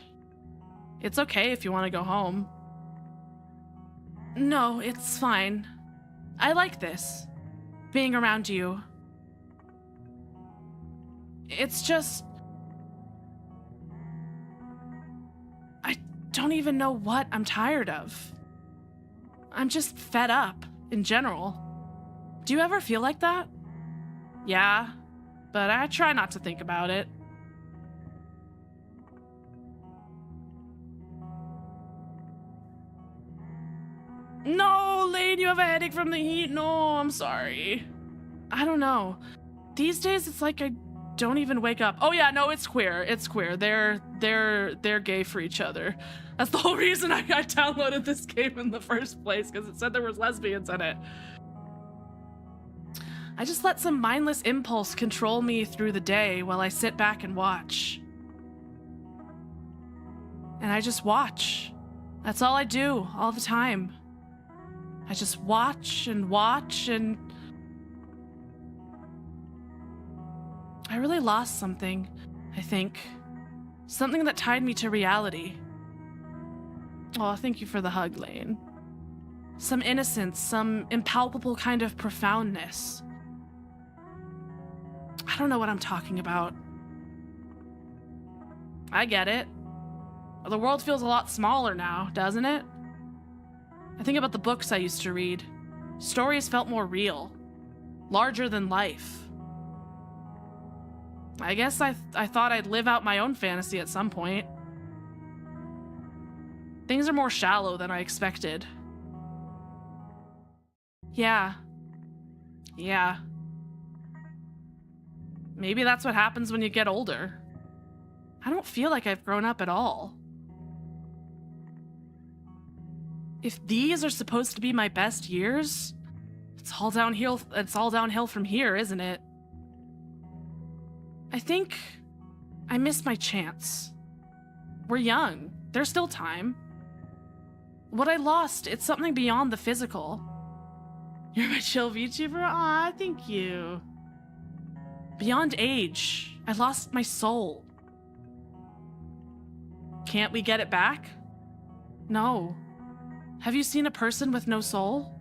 It's okay if you want to go home. No, it's fine. I like this. Being around you. It's just... I don't even know what I'm tired of. I'm just fed up, in general. Do you ever feel like that? Yeah, but I try not to think about it. No, Lane, you have a headache from the heat. No, I'm sorry. I don't know. These days, it's like I don't even wake up. Oh yeah, no, it's queer. It's queer. They're gay for each other. That's the whole reason I downloaded this game in the first place, because it said there was lesbians in it. I just let some mindless impulse control me through the day while I sit back and watch. And I just watch. That's all I do, all the time. I just watch and watch, and I really lost something, I think. Something that tied me to reality. Oh, thank you for the hug, Lane. Some innocence, some impalpable kind of profoundness. I don't know what I'm talking about. I get it. The world feels a lot smaller now, doesn't it? I think about the books I used to read. Stories felt more real. larger than life. I guess I thought I'd live out my own fantasy at some point. Things are more shallow than I expected. Yeah. Yeah. Maybe that's what happens when you get older. I don't feel like I've grown up at all. If these are supposed to be my best years, it's all downhill from here, isn't it? I think I missed my chance. We're young. There's still time. What I lost, it's something beyond the physical. You're my chill VTuber? Aw, thank you. Beyond age, I lost my soul. Can't we get it back? No. Have you seen a person with no soul?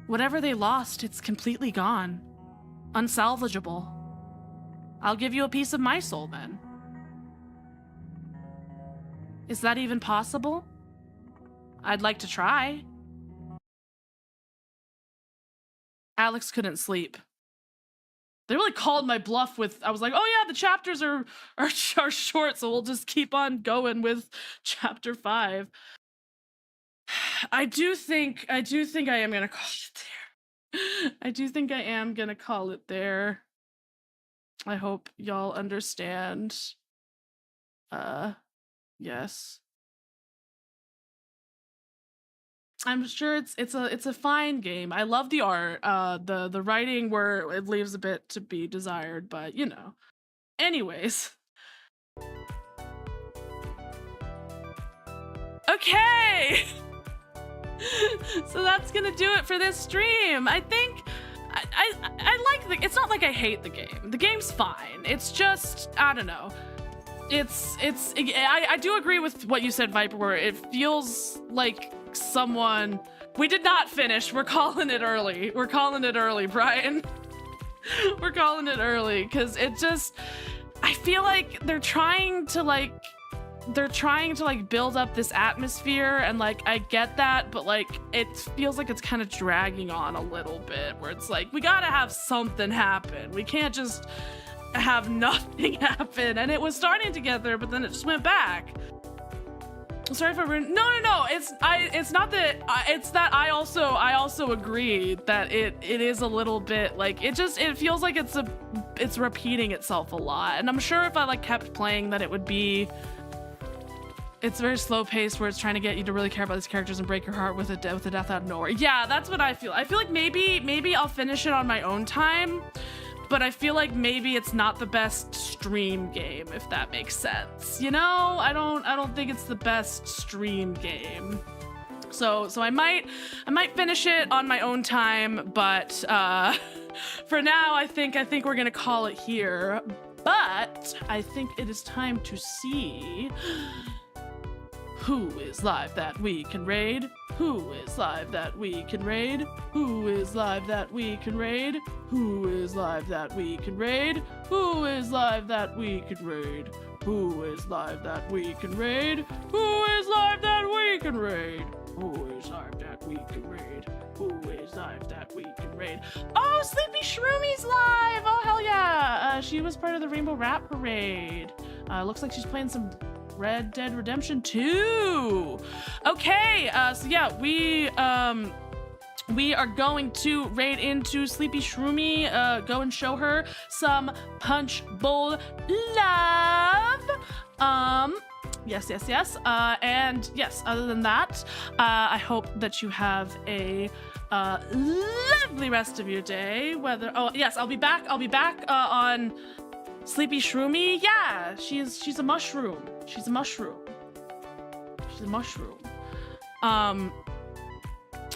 Whatever they lost, it's completely gone. Unsalvageable. I'll give you a piece of my soul then. Is that even possible? I'd like to try. Alex couldn't sleep. They really called my bluff with, I was like, oh yeah, the chapters are short, so we'll just keep on going with chapter 5. I do think I am gonna call it there. I do think I am gonna call it there. I hope y'all understand. Yes. I'm sure it's a fine game. I love the art. The writing where it leaves a bit to be desired, but you know. Anyways. Okay. So that's gonna do it for this stream. I think I like it's not like I hate the game. The game's fine. It's just, I don't know. I do agree with what you said, Viper, where it feels like someone, we did not finish. We're calling it early. We're calling it early, Brian. We're calling it early because it just, I feel like they're trying to build up this atmosphere, and like I get that, but like it feels like it's kind of dragging on a little bit, where it's like we gotta have something happen. We can't just have nothing happen. And it was starting to get there, but then it just went back. Sorry if I ruined. No. It's not that. It's that I also agreed that it is a little bit like it feels like it's repeating itself a lot. And I'm sure if I like kept playing that it would be. It's very slow paced where it's trying to get you to really care about these characters and break your heart with a death out of nowhere. Yeah, that's what I feel. I feel like maybe I'll finish it on my own time, but I feel like maybe it's not the best stream game, if that makes sense. You know, I don't think it's the best stream game. So I might finish it on my own time, but for now I think we're gonna call it here. But I think it is time to see who is live that we can raid? Who is live that we can raid? Who is live that we can raid? Who is live that we can raid? Who is live that we can raid? Who is live that we can raid? Who is live that we can raid? Who is live that we can raid? Who is live that we can raid? Oh, Sleepy Shroomi's live! Oh, hell yeah! She was part of the Rainbow Rap Parade. Looks like she's playing some Red Dead Redemption 2. Okay, so yeah, we are going to raid into Sleepy Shroomy, go and show her some Punch Bowl love. Yes. And yes, other than that, I hope that you have a lovely rest of your day. Oh yes, I'll be back on Sleepy Shroomy. Yeah, she's a mushroom. She's a mushroom.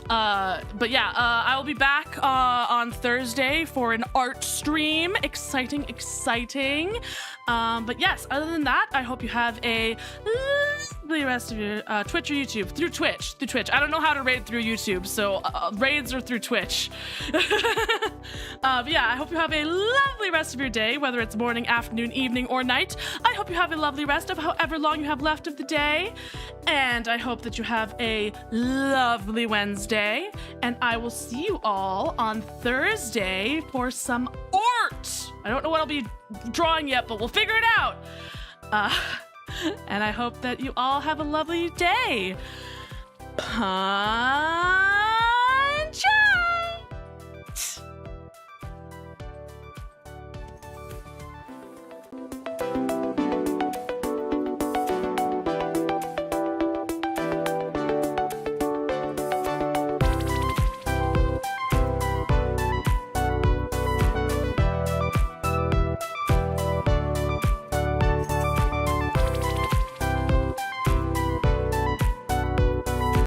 But yeah, I will be back on Thursday for an art stream. Exciting. But yes, other than that, I hope you have a lovely rest of your Twitch or YouTube. Through Twitch. I don't know how to raid through YouTube, so raids are through Twitch. But yeah, I hope you have a lovely rest of your day, whether it's morning, afternoon, evening, or night. I hope you have a lovely rest of however long you have left of the day. And I hope that you have a lovely Wednesday. Wednesday, and I will see you all on Thursday for some art. I don't know what I'll be drawing yet, but we'll figure it out. And I hope that you all have a lovely day.